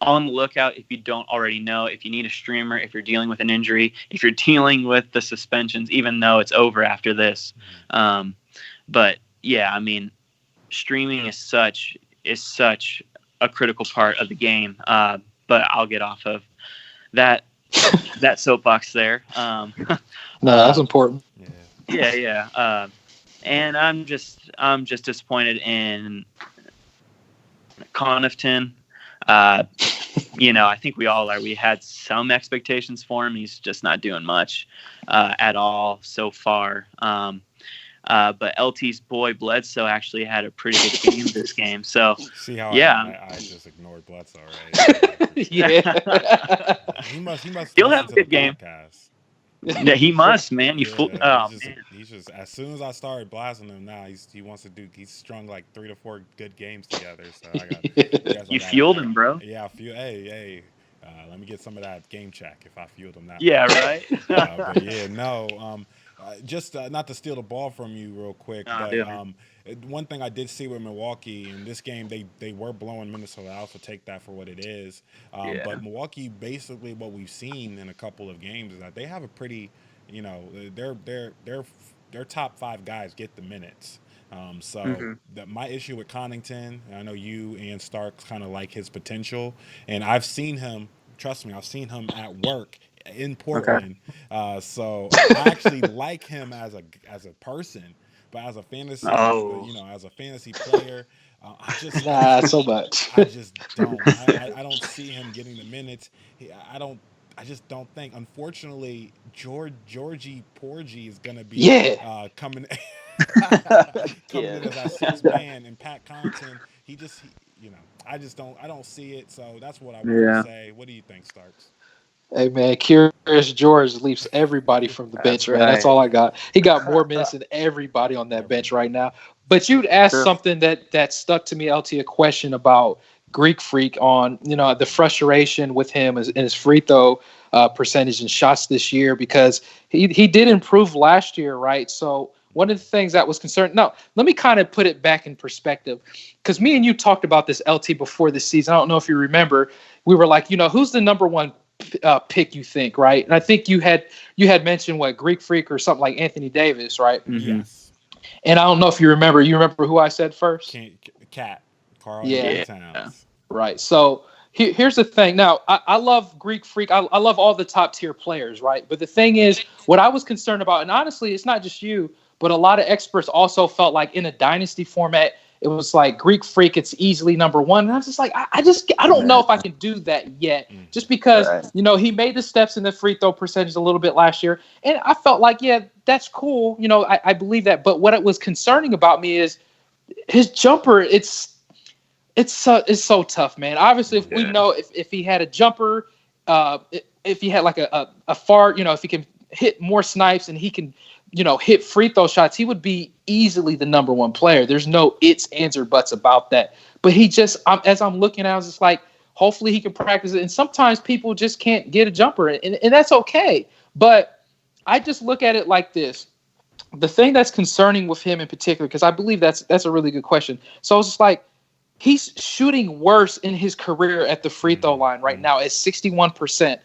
on the lookout if you don't already know. If you need a streamer, if you're dealing with an injury, if you're dealing with the suspensions, even though it's over after this. But yeah, I mean, streaming is such a critical part of the game. But I'll get off of that soapbox there. No, that's important. Yeah. And I'm just disappointed in Connaughton. I think we all are. We had some expectations for him. He's just not doing much at all so far. But LT's boy Bledsoe actually had a pretty good game this game. So see how I just ignored Bledsoe, right? Yeah. he must. He'll have a good game. Yeah, he must, man. He's just as soon as I started blasting him, now he's strung like 3 to 4 good games together. So you fueled him, bro. Yeah, hey. Let me get some of that game check if I fueled him that. Yeah, right. But yeah, no. Just not to steal the ball from you real quick, one thing I did see with Milwaukee in this game, they were blowing Minnesota out, so take that for what it is. But Milwaukee, basically what we've seen in a couple of games is that they have a pretty, their top 5 guys get the minutes. My issue with Connaughton, I know you and Starks kind of like his potential, and I've seen him. Trust me, I've seen him at work in Portland. So I actually like him as a person, but as a fantasy, as a fantasy player, I just not so much. I just don't. I don't see him getting the minutes. I just don't think. Unfortunately, Georgie Porgy is going to be coming in as that 6th man, and Pat Connaughton, I don't see it. So that's what I would say. What do you think, Starks? Hey, man, Curious George leaps everybody from the bench, man. That's all I got. He got more minutes than everybody on that bench right now. But you'd asked something that stuck to me, LT, a question about Greek Freak on, the frustration with him in his free throw percentage and shots this year, because he did improve last year, right? So one of the things that was concerned. Now, let me kind of put it back in perspective, because me and you talked about this, LT, before the season. I don't know if you remember. We were like, who's the number one pick you think, right? And I think you had mentioned Greek Freak or something like Anthony Davis, right? Yes. And I don't know if you remember. You remember who I said first? Cat. Carl Yeah. Anthony Yeah. Towns. Right. So here's the thing. Now, I love Greek Freak. I love all the top tier players, right? But the thing is, what I was concerned about, and honestly, it's not just you, but a lot of experts also felt like in a dynasty format, it was like Greek Freak, it's easily number one. And I was just like, I don't know if I can do that yet, just because, Right. he made the steps in the free throw percentage a little bit last year. And I felt like, yeah, that's cool. I believe that. But what it was concerning about me is his jumper, it's so tough, man. Obviously, if we know if he had a jumper, if he had like a far, if he can hit more snipes and he can, hit free throw shots, he would be easily the number one player. There's no ifs, ands, or buts about that. But he just, as I'm looking at, I was just like, hopefully he can practice it. And sometimes people just can't get a jumper, and that's okay. But I just look at it like this. The thing that's concerning with him in particular, because I believe that's a really good question. So it's just like, he's shooting worse in his career at the free throw line right now at 61%.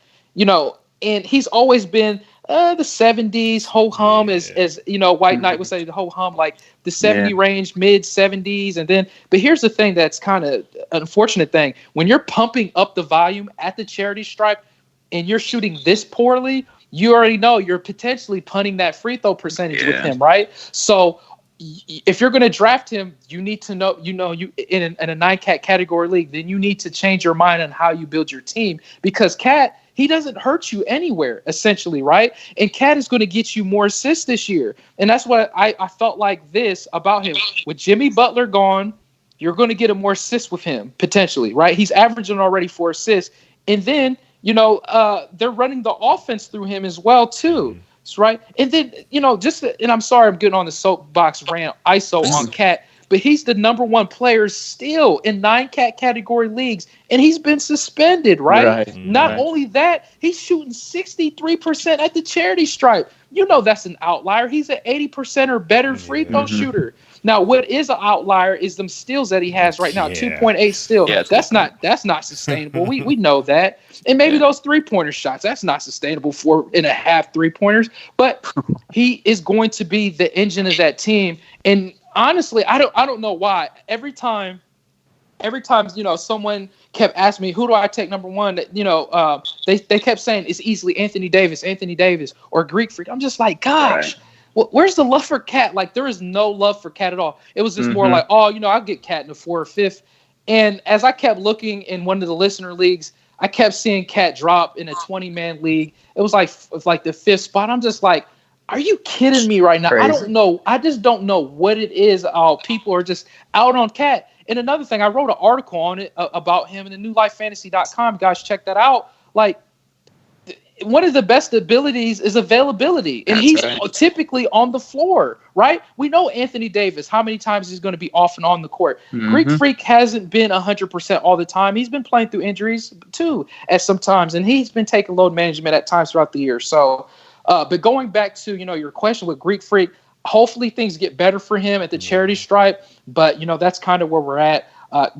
And he's always been the 70s, ho hum, as White Knight would say, the ho hum, like the 70 range, mid 70s. But here's the thing that's kind of an unfortunate thing. When you're pumping up the volume at the charity stripe and you're shooting this poorly, you already know you're potentially punting that free throw percentage with him, right? So if you're going to draft him, you need to know, you in a 9-cat category league, then you need to change your mind on how you build your team, because Cat, he doesn't hurt you anywhere, essentially, right? And Cat is going to get you more assists this year. And that's what I felt like this about him. With Jimmy Butler gone, you're going to get a more assists with him, potentially, right? He's averaging already 4 assists. And then, they're running the offense through him as well, too. Right. And then, and I'm sorry, I'm getting on the soapbox rant ISO on Cat, but he's the number one player still in 9-cat category leagues, and he's been suspended, right? Right. Not only that, he's shooting 63% at the charity stripe. That's an outlier. He's an 80% or better free throw shooter. Now, what is an outlier is them steals that he has right now, 2.8 steals. Yeah, that's not sustainable. We know that. And maybe those 3-pointer shots, that's not sustainable, 4.5 3-pointers. But he is going to be the engine of that team. And honestly, I don't know why. Every time, someone kept asking me, who do I take number one? They kept saying it's easily Anthony Davis, or Greek Freak. I'm just like, gosh, where's the love for Cat? Like, there is no love for Cat at all. It was just more like, I'll get Cat in the 4th or 5th. And as I kept looking in one of the listener leagues, I kept seeing Cat drop in a 20-man league. It was like the 5th spot. I'm just like, are you kidding me right now? Crazy. I don't know. I just don't know what it is. People are just out on Cat. And another thing, I wrote an article on it about him in the newlifefantasy.com. Guys, check that out. Like, one of the best abilities is availability, and he's typically on the floor, right? We know Anthony Davis, how many times he's going to be off and on the court. Greek Freak hasn't been 100% all the time. He's been playing through injuries too at some times, and he's been taking load management at times throughout the year. So, but going back to, your question with Greek Freak, hopefully things get better for him at the charity stripe, but, that's kind of where we're at.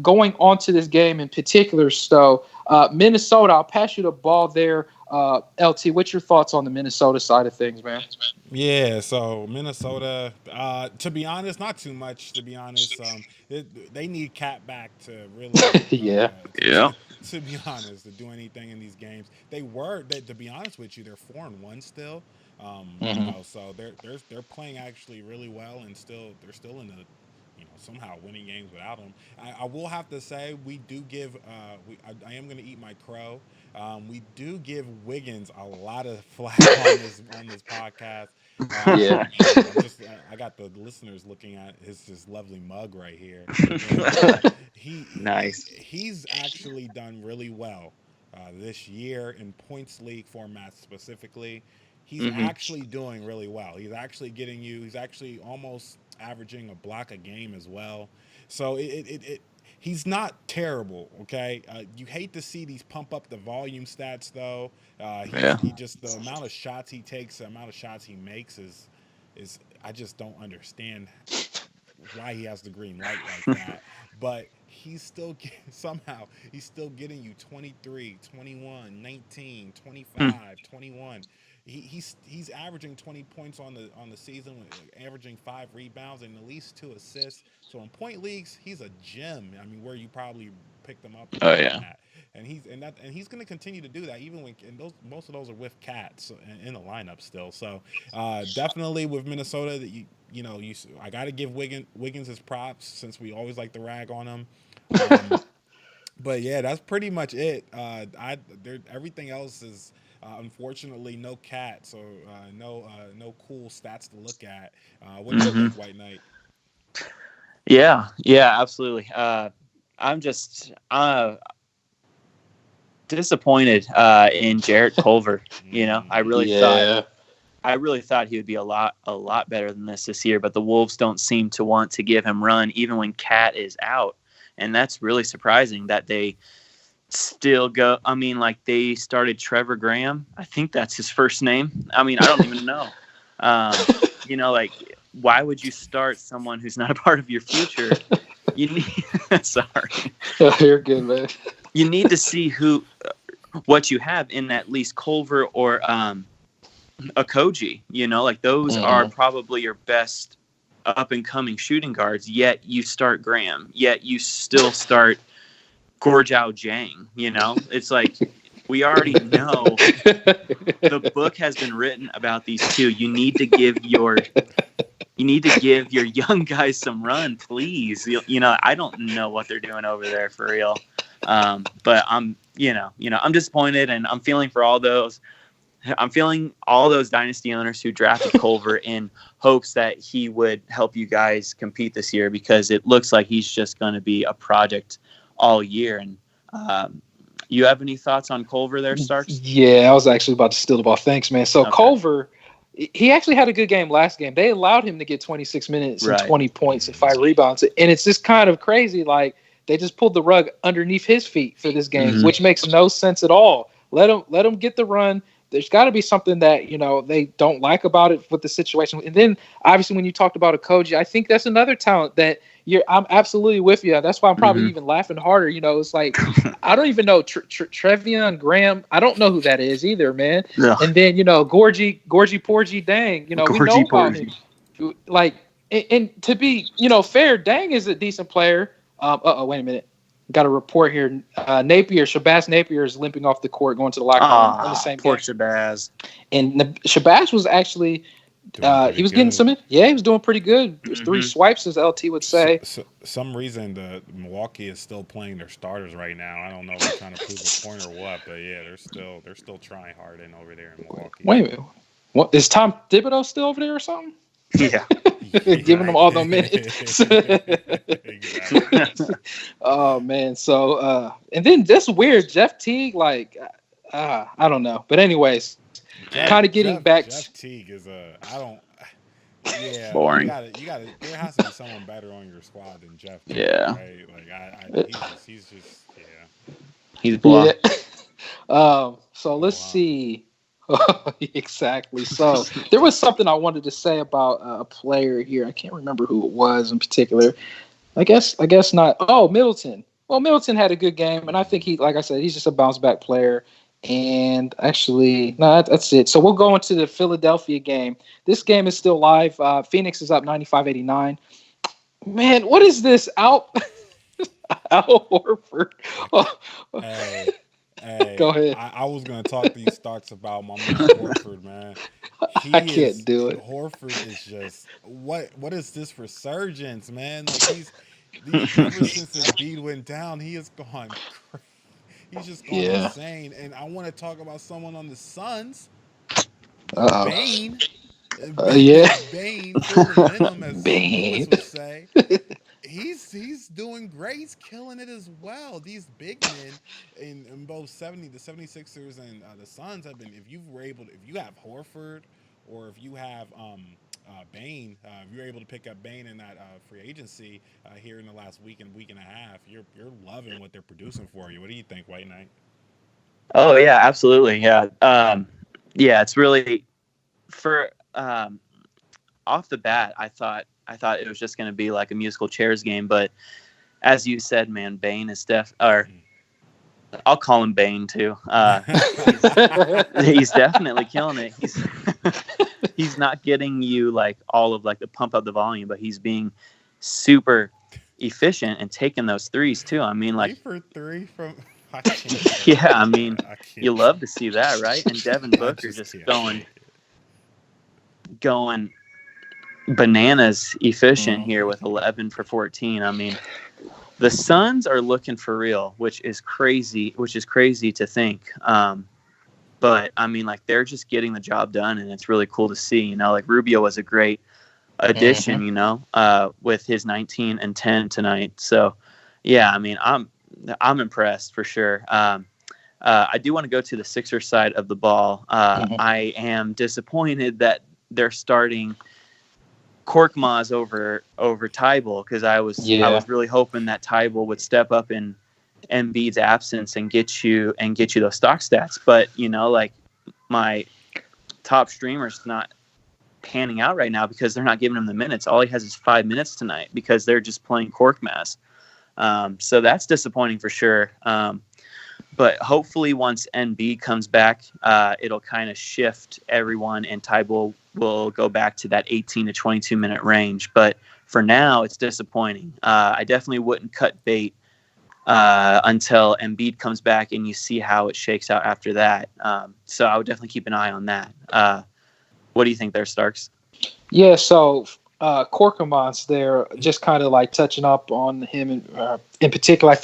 Going on to this game in particular, so Minnesota, I'll pass you the ball there. LT, what's your thoughts on the Minnesota side of things, man? Yeah, so Minnesota, to be honest, not too much, to be honest. They need Cat back to really, Yeah. to be honest, to do anything in these games. To be honest with you, they're 4-1 still. So they're playing actually really well, and they're still in the, somehow winning games without him. I will have to say we do give. I am going to eat my crow. We do give Wiggins a lot of flack on this podcast. Yeah. I got the listeners looking at his lovely mug right here. And, Nice. he's actually done really well this year in points league formats specifically. He's actually doing really well. He's actually getting you. He's actually almost averaging a block a game as well. So he's not terrible. Okay, you hate to see these pump up the volume stats though. He just, the amount of shots he takes, the amount of shots he makes is I just don't understand why he has the green light like that. But somehow he's still getting you 23, 21, 19, Hmm. 25, 21. He's averaging 20 points on the season, averaging 5 rebounds and at least 2 assists. So in point leagues, he's a gem. I mean, where you probably picked him up Oh, in yeah. that, and he's going to continue to do that even when and those most of those are with cats in the lineup still. So definitely with Minnesota, that I got to give Wiggins his props since we always like to rag on him. But yeah, that's pretty much it. Everything else is unfortunately no cat, so no cool stats to look at. What do you Hmm. think, White Knight? Yeah, absolutely. I'm just disappointed in Jarrett Culver. Yeah. I really thought he would be a lot better than this year, but the Wolves don't seem to want to give him run even when Cat is out, and that's really surprising that they still go. I mean, like they started Trevor Graham. I think that's his first name. I mean, I don't even know. Like why would you start someone who's not a part of your future? You need sorry. You're good, man. You need to see what you have in at least Culver or Okogie. Like those are probably your best up and coming shooting guards. Yet you start Graham. Yet you still start Gorjao Jang. It's like we already know the book has been written about these two. You need to give your young guys some run, please. I don't know what they're doing over there for real. But I'm disappointed, and I'm feeling all those dynasty owners who drafted Culver in hopes that he would help you guys compete this year, because it looks like he's just going to be a project all year. And you have any thoughts on Culver there, Starks? Yeah, I was actually about to steal the ball. Thanks, man. So Okay. Culver, he actually had a good game last game. They allowed him to get 26 minutes and 20 points and 5 rebounds. And it's just kind of crazy. Like, they just pulled the rug underneath his feet for this game, which makes no sense at all. Let him get the run. There's got to be something that, they don't like about it with the situation. And then, obviously, when you talked about Okogie, I think that's another talent that I'm absolutely with you. That's why I'm probably even laughing harder. It's like, I don't even know Trevion Graham. I don't know who that is either, man. No. And then, Gorgie Porgy Dang, we know about him. Like, and to be, fair, Dang is a decent player. Wait a minute. Got a report here. Shabazz Napier is limping off the court, going to the locker room in the same poor game. Shabazz. And Shabazz was actually, he was getting some. Yeah, he was doing pretty good. It was 3 swipes, as LT would say. Some reason the Milwaukee is still playing their starters right now. I don't know if they're trying to prove a point or what, but yeah, they're still trying hard in over there in Milwaukee. Wait a minute. What is Tom Thibodeau still over there or something? Yeah. Giving them all the minutes. Exactly. Oh man. So and then this weird Jeff Teague, like I don't know. But anyways, kind of getting back. Jeff Teague is boring. You gotta there has to be someone better on your squad than Jeff Teague. Yeah. Right? Like he's just He's blah. Yeah. So let's see. Exactly. So there was something I wanted to say about a player here. I can't remember who it was in particular. I guess not. Oh, Middleton. Well, Middleton had a good game, and I think like I said, he's just a bounce back player. And actually, no, that's it. So we'll go into the Philadelphia game. This game is still live. Phoenix is up 95-89. Man, what is this? Al Horford. Hey. Go ahead. I was going to talk to you, Starks, about my man Horford, man. I can't do it. Horford is just what is this resurgence, man? Like ever since the beat went down, he has gone crazy. He's just gone insane. And I want to talk about someone on the Suns. Bane. Bane, full of venom, as Lewis would say. He's doing great. He's killing it as well. These big men in both the 76ers and the Suns have been. If you have Horford, or if you have Bane, if you're able to pick up Bane in that free agency here in the last week and a half, you're loving what they're producing for you. What do you think, White Knight? Oh yeah, absolutely. Yeah, it's really for off the bat. I thought it was just going to be like a musical chairs game, but as you said, man, Bane is or I'll call him Bane too. He's definitely killing it. He's not getting you like all of like the pump up the volume, but he's being super efficient and taking those threes too. I mean, like 3 for 3 from. yeah, I mean, you love to see that, right? And Devin Booker just going bananas efficient here with 11 for 14. I mean, the Suns are looking for real, which is crazy to think. But I mean, like, they're just getting the job done, and it's really cool to see. You know, like Rubio was a great addition, you know, with his 19 and 10 tonight. So, yeah, I mean, I'm impressed for sure. I do want to go to the Sixers side of the ball. I am disappointed that they're starting Korkmaz over Tybal, because I was really hoping that Tybal would step up in Embiid's absence and get you those stock stats. But you know, like, my top streamer's not panning out right now because they're not giving him the minutes. All he has is 5 minutes tonight because they're just playing Korkmaz. So that's disappointing for sure. But hopefully once Embiid comes back, it'll kind of shift everyone, and Tybal will go back to that 18 to 22 minute range. But for now, it's disappointing. I definitely wouldn't cut bait until Embiid comes back and you see how it shakes out after that. So I would definitely keep an eye on that. What do you think there, Starks? Yeah, so Korkmaz there, just kind of like touching up on him in particular.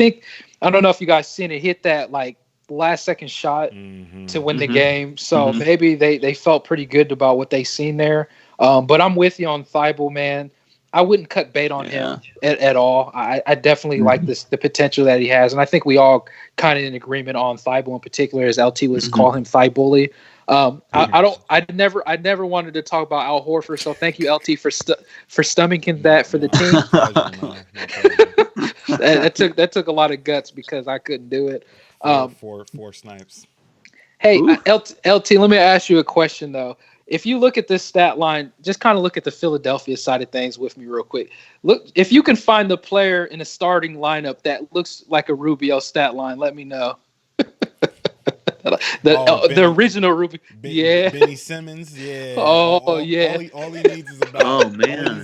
I don't know if you guys seen it, hit that like last second shot to win the game. So maybe they felt pretty good about what they seen there. But I'm with you on Thibault, man. I wouldn't cut bait on him at all. I definitely like the potential that he has, and I think we all kind of in agreement on Thibault in particular, as LT was call him Thibully. I never wanted to talk about Al Horford, so thank you, LT, for stomaching that for the team. That took a lot of guts because I couldn't do it. Four snipes. Hey, LT, let me ask you a question though. If you look at this stat line, just kind of look at the Philadelphia side of things with me real quick. Look, if you can find the player in a starting lineup that looks like a Rubio stat line, let me know. The original Rubio. Benny Simmons. Yeah. All he needs is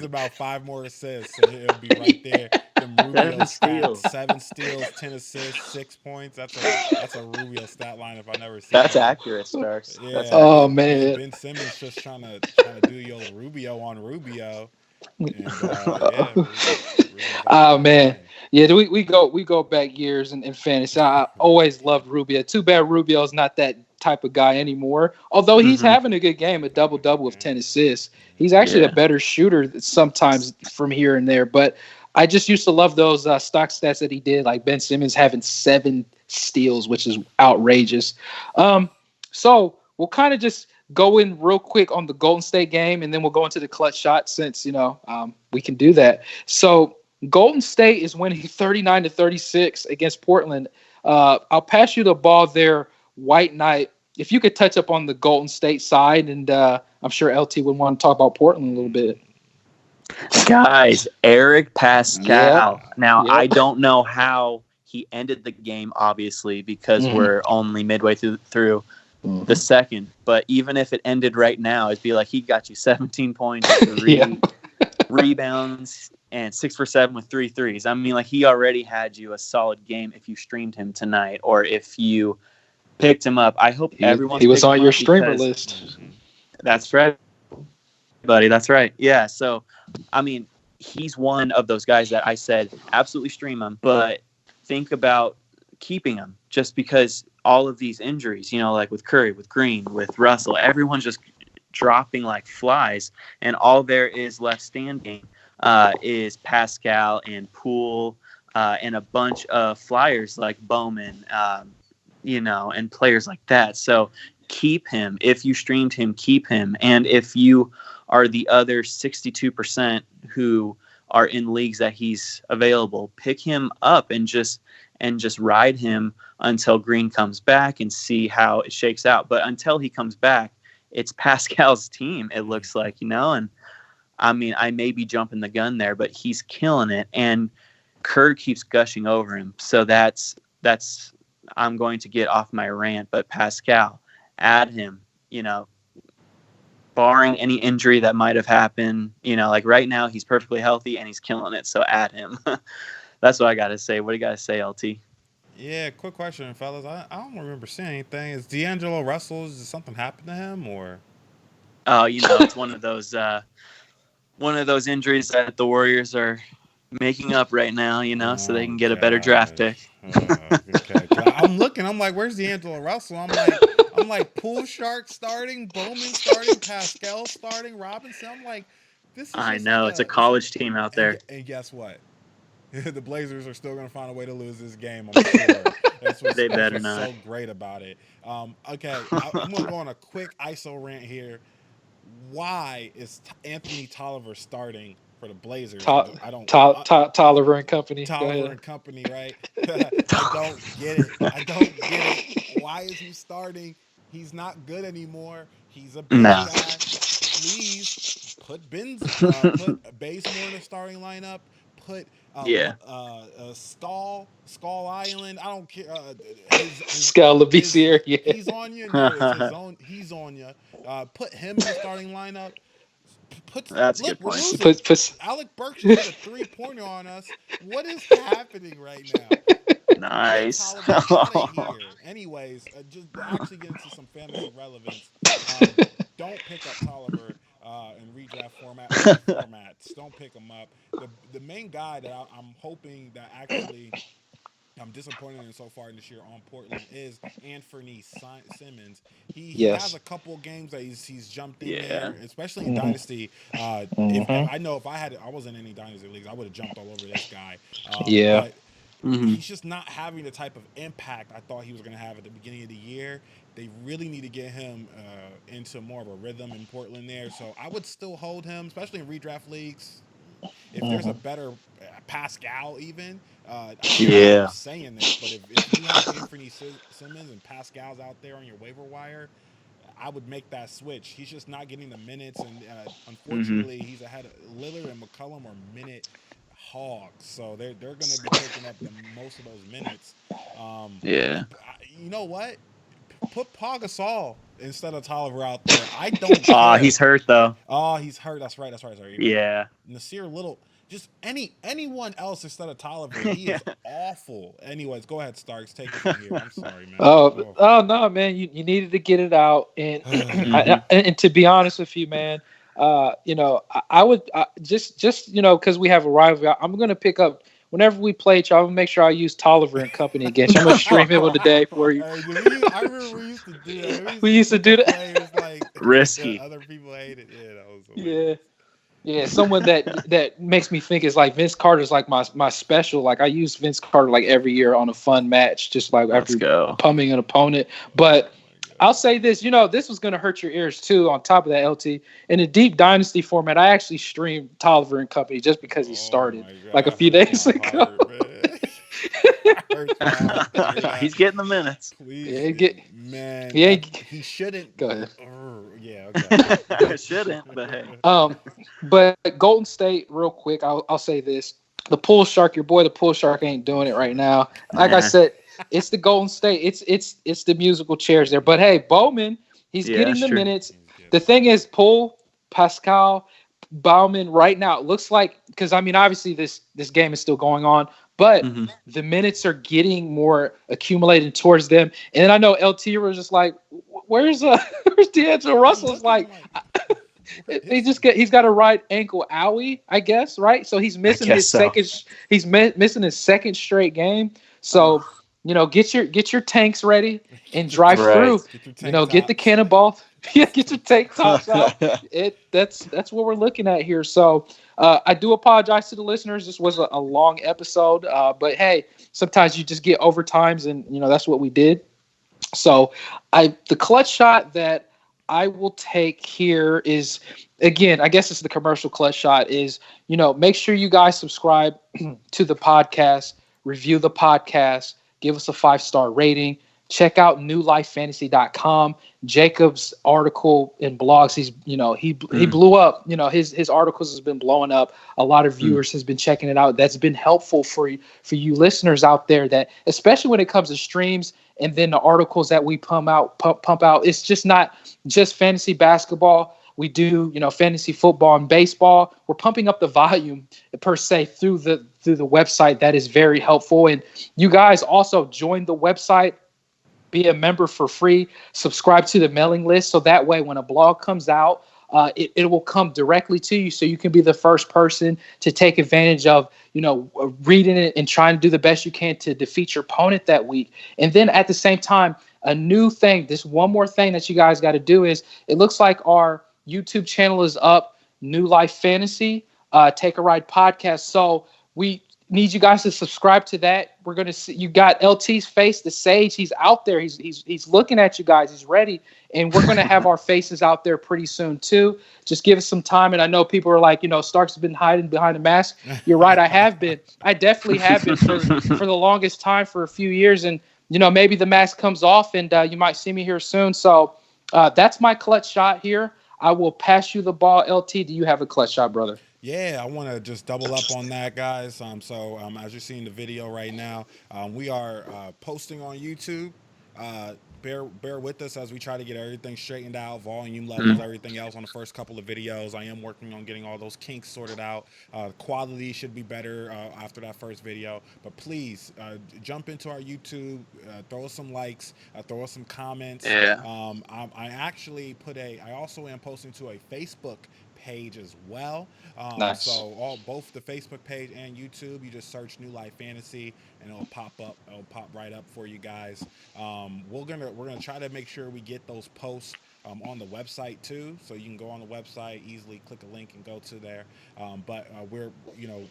about 5 more assists, and he'll be right there. Them Rubio stats: 7 steals, 10 assists, 6 points. That's a Rubio stat line if I never seen. That's accurate, Starks. Yeah. Man. Ben Simmons just trying to do your Rubio on Rubio. And, oh man. Yeah, we go back years in fantasy. I always loved Rubio. Too bad Rubio's not that type of guy anymore. Although he's having a good game, a double-double with 10 assists. He's actually a better shooter sometimes from here and there. But I just used to love those stock stats that he did, like Ben Simmons having 7 steals, which is outrageous. So we'll kind of just go in real quick on the Golden State game, and then we'll go into the clutch shot since, we can do that. So Golden State is winning 39-36 against Portland. I'll pass you the ball there, White Knight. If you could touch up on the Golden State side, and I'm sure LT would want to talk about Portland a little bit. Guys, Eric Pascal. I don't know how he ended the game, obviously, because we're only midway through the second. But even if it ended right now, it'd be like he got you 17 points, 3 rebounds, and 6 for 7 with 3 threes. I mean, like, he already had you a solid game if you streamed him tonight or if you picked him up. I hope everyone. He was on your streamer list. That's right, buddy. That's right. Yeah. So, I mean, he's one of those guys that I said absolutely stream him, but think about keeping him just because all of these injuries, like with Curry, with Green, with Russell, everyone's just dropping like flies, and all there is left standing is Pascal and Poole and a bunch of flyers like Bowman, and players like that. So keep him. If you streamed him, keep him. And if you are the other 62% who are in leagues that he's available, pick him up and just ride him until Green comes back and see how it shakes out. But until he comes back, it's Pascal's team, it looks like, and I mean, I may be jumping the gun there, but he's killing it. And Kerr keeps gushing over him. So that's I'm going to get off my rant. But Pascal, add him, barring any injury that might have happened, like right now he's perfectly healthy and he's killing it. So add him. That's what I got to say. What do you guys say, LT? Yeah, quick question, fellas. I don't remember seeing anything. Is D'Angelo Russell, did something happen to him, or? Oh, it's one of those injuries that the Warriors are making up right now, so they can get a better draft pick. Okay. I'm looking. I'm like, where's D'Angelo Russell? I'm like, Poole Shark starting, Bowman starting, Pascal starting, Robinson. I'm like, this is. I know it's a college team out there. And guess what? The Blazers are still going to find a way to lose this game, I'm sure. That's what's so great about it. Okay, I'm going to go on a quick ISO rant here. Why is Anthony Tolliver starting for the Blazers? Tolliver and Company. Tolliver and Company, right? I don't get it. Why is he starting? He's not good anymore. He's a big guy. Please put Bazemore in the starting lineup. Put Skull Island. I don't care. Skull Labissiere. Yeah. He's on you. No, he's on you. Put him in the starting lineup. That's a good point. Alec Burks just hit a 3-pointer on us. What is happening right now? Nice. Anyways, just to actually get into some fantasy relevance, don't pick up Tolliver in redraft formats. Don't pick him up. The main guy that I'm hoping that actually I'm disappointed in so far this year on Portland is Anthony Simmons. He has a couple of games that he's jumped in there, especially in Dynasty. If I was in any Dynasty leagues, I would have jumped all over this guy. But he's just not having the type of impact I thought he was going to have at the beginning of the year. They really need to get him into more of a rhythm in Portland there. So I would still hold him, especially in redraft leagues. If there's a better Pascal even, I'm saying this, but if you have Anthony Simmons and Pascal's out there on your waiver wire, I would make that switch. He's just not getting the minutes, and unfortunately, he's ahead of Lillard and McCollum are minute hogs, so they're going to be taking up the most of those minutes. You know what? Put Pau Gasol instead of Tolliver out there. I don't care. He's hurt though. He's hurt. That's right. Sorry. Yeah. Nasir Little. Just anyone else instead of Tolliver. He is awful. Anyways, go ahead, Starks. Take it from here. I'm sorry, man. Oh no, man. You needed to get it out, and and to be honest with you, man, I would just because we have a rivalry, I'm gonna pick up. Whenever we play each other, I'm going to make sure I use Tolliver and Company against you. I'm going to stream him on the day for you. I remember we used to do that. We used to do that. Risky. Other people hate it. Yeah, that was hilarious. Yeah, someone that makes me think is like Vince Carter's like my special. Like I use Vince Carter like every year on a fun match, just like after pumping an opponent. But I'll say this, this was going to hurt your ears too. On top of that, LT, in a deep dynasty format, I actually streamed Tolliver and Company just because he started like a few days ago. He's getting the minutes. He shouldn't. Go ahead. Okay. Shouldn't, but hey. But Golden State, real quick, I'll say this: the Poole Shark, your boy, the Poole Shark ain't doing it right now. Like I said. It's the Golden State. It's the musical chairs there. But hey, Bowman, he's getting the minutes. The thing is, Poole, Pascal, Bowman, right now, it looks like because obviously this game is still going on, but the minutes are getting more accumulated towards them. And then I know LT was just like, where's D'Angelo Russell? It's like he's got a right ankle owie, I guess, right? So he's missing missing his second straight game. So get your tanks ready and drive through. Get the cannonball. Get your tank tops out. That's what we're looking at here. So I do apologize to the listeners. This was a long episode, but hey, sometimes you just get overtimes, and that's what we did. So the clutch shot that I will take here is, again, I guess it's the commercial clutch shot is, make sure you guys subscribe to the podcast, review the podcast. Give us a 5-star rating. check out newlifefantasy.com. Jacob's article and blogs, he blew up. His articles has been blowing up. A lot of viewers has been checking it out. That's been helpful for you listeners out there, that especially when it comes to streams and then the articles that we pump out. It's just not just fantasy basketball. We do, fantasy football and baseball. We're pumping up the volume per se through the website. That is very helpful. And you guys also join the website, be a member for free, subscribe to the mailing list. So that way, when a blog comes out, it will come directly to you. So you can be the first person to take advantage of, reading it and trying to do the best you can to defeat your opponent that week. And then at the same time, a new thing, this one more thing that you guys got to do is, it looks like our YouTube channel is up, New Life Fantasy, Take a Ride podcast. So we need you guys to subscribe to that. We're going to see, you got LT's face, the Sage. He's out there. He's looking at you guys. He's ready. And we're going to have our faces out there pretty soon too. Just give us some time. And I know people are like, Starks has been hiding behind a mask. You're right. I have been. I definitely have been for the longest time, for a few years. And, maybe the mask comes off and you might see me here soon. So that's my clutch shot here. I will pass you the ball. LT, do you have a clutch shot, brother? Yeah, I want to just double up on that, guys. So as you're seeing the video right now, we are posting on YouTube. Bear with us as we try to get everything straightened out, volume levels, everything else on the first couple of videos. I am working on getting all those kinks sorted out. Quality should be better after that first video. But please jump into our YouTube, throw us some likes, throw us some comments. Yeah. I also am posting to a Facebook page as well. Nice. So both the Facebook page and YouTube, you just search New Life Fantasy and it'll pop up. It'll pop right up for you guys. We're gonna try to make sure we get those posts on the website too, so you can go on the website, easily click a link and go to there. But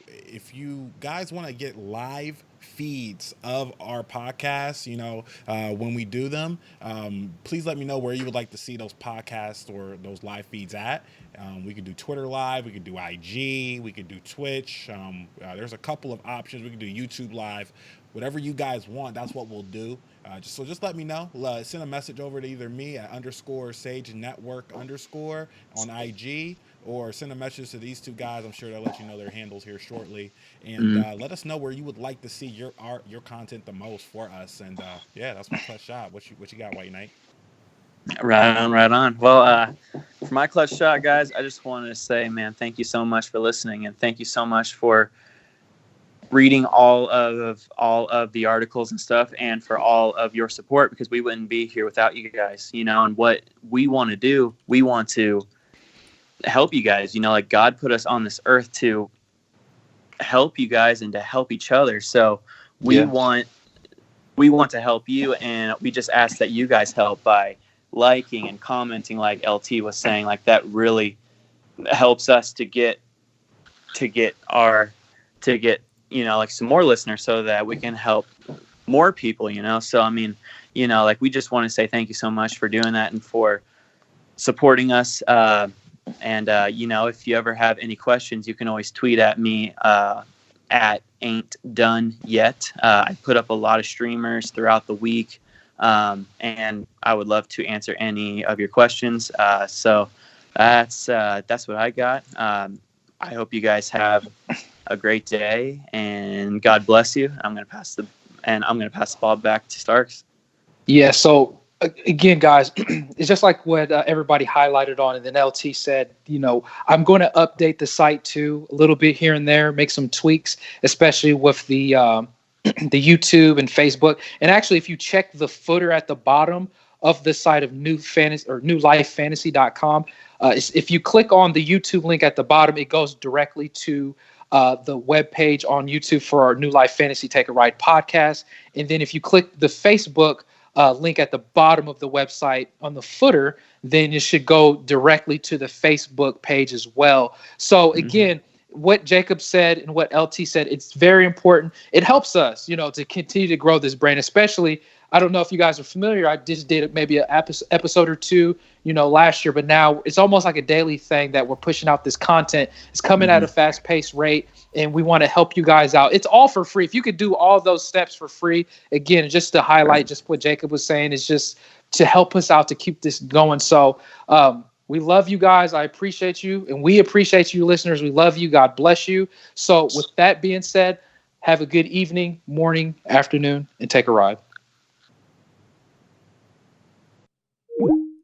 if you guys want to get live feeds of our podcasts, when we do them, please let me know where you would like to see those podcasts or those live feeds at. We could do Twitter Live, we could do IG, we could do Twitch. There's a couple of options. We could do YouTube Live. Whatever you guys want, that's what we'll do. Just let me know. Send a message over to either me at _Sage Network _ on IG, or send a message to these two guys. I'm sure they'll let you know their handles here shortly. And let us know where you would like to see your content the most for us. And that's my clutch shot. What you got, White Knight? Right on. Well, for my clutch shot, guys, I just wanted to say, man, thank you so much for listening, and thank you so much for reading all of the articles and stuff, and for all of your support, because we wouldn't be here without you guys. And what we want to do, we want to help you guys. Like God put us on this earth to help you guys and to help each other. So we want to help you, and we just ask that you guys help by liking and commenting, like LT was saying. Like that really helps us to get like some more listeners, so that we can help more people. So I mean, like we just want to say thank you so much for doing that and for supporting us. And if you ever have any questions, you can always tweet at me at Ain't Done Yet. I put up a lot of streamers throughout the week. And I would love to answer any of your questions. So that's what I got. I hope you guys have a great day, and God bless you. I'm going to pass the ball back to Starks. Yeah. So again, guys, it's just like what everybody highlighted on, and then LT said, I'm going to update the site too a little bit here and there, make some tweaks, especially with the YouTube and Facebook. And actually, if you check the footer at the bottom of the site of newlifefantasy.com, if you click on the YouTube link at the bottom, it goes directly to the webpage on YouTube for our New Life Fantasy Take a Ride podcast. And then if you click the Facebook link at the bottom of the website on the footer, then it should go directly to the Facebook page as well. So again, what Jacob said and what LT said, it's very important. It helps us, to continue to grow this brand, especially I don't know if you guys are familiar. I just did maybe an episode or two, last year, but now it's almost like a daily thing that we're pushing out this content. It's coming at a fast-paced rate, and we want to help you guys out. It's all for free. If you could do all those steps for free, again, just to highlight just what Jacob was saying, is just to help us out to keep this going. So we love you guys. I appreciate you, and we appreciate you, listeners. We love you. God bless you. So with that being said, have a good evening, morning, afternoon, and take a ride.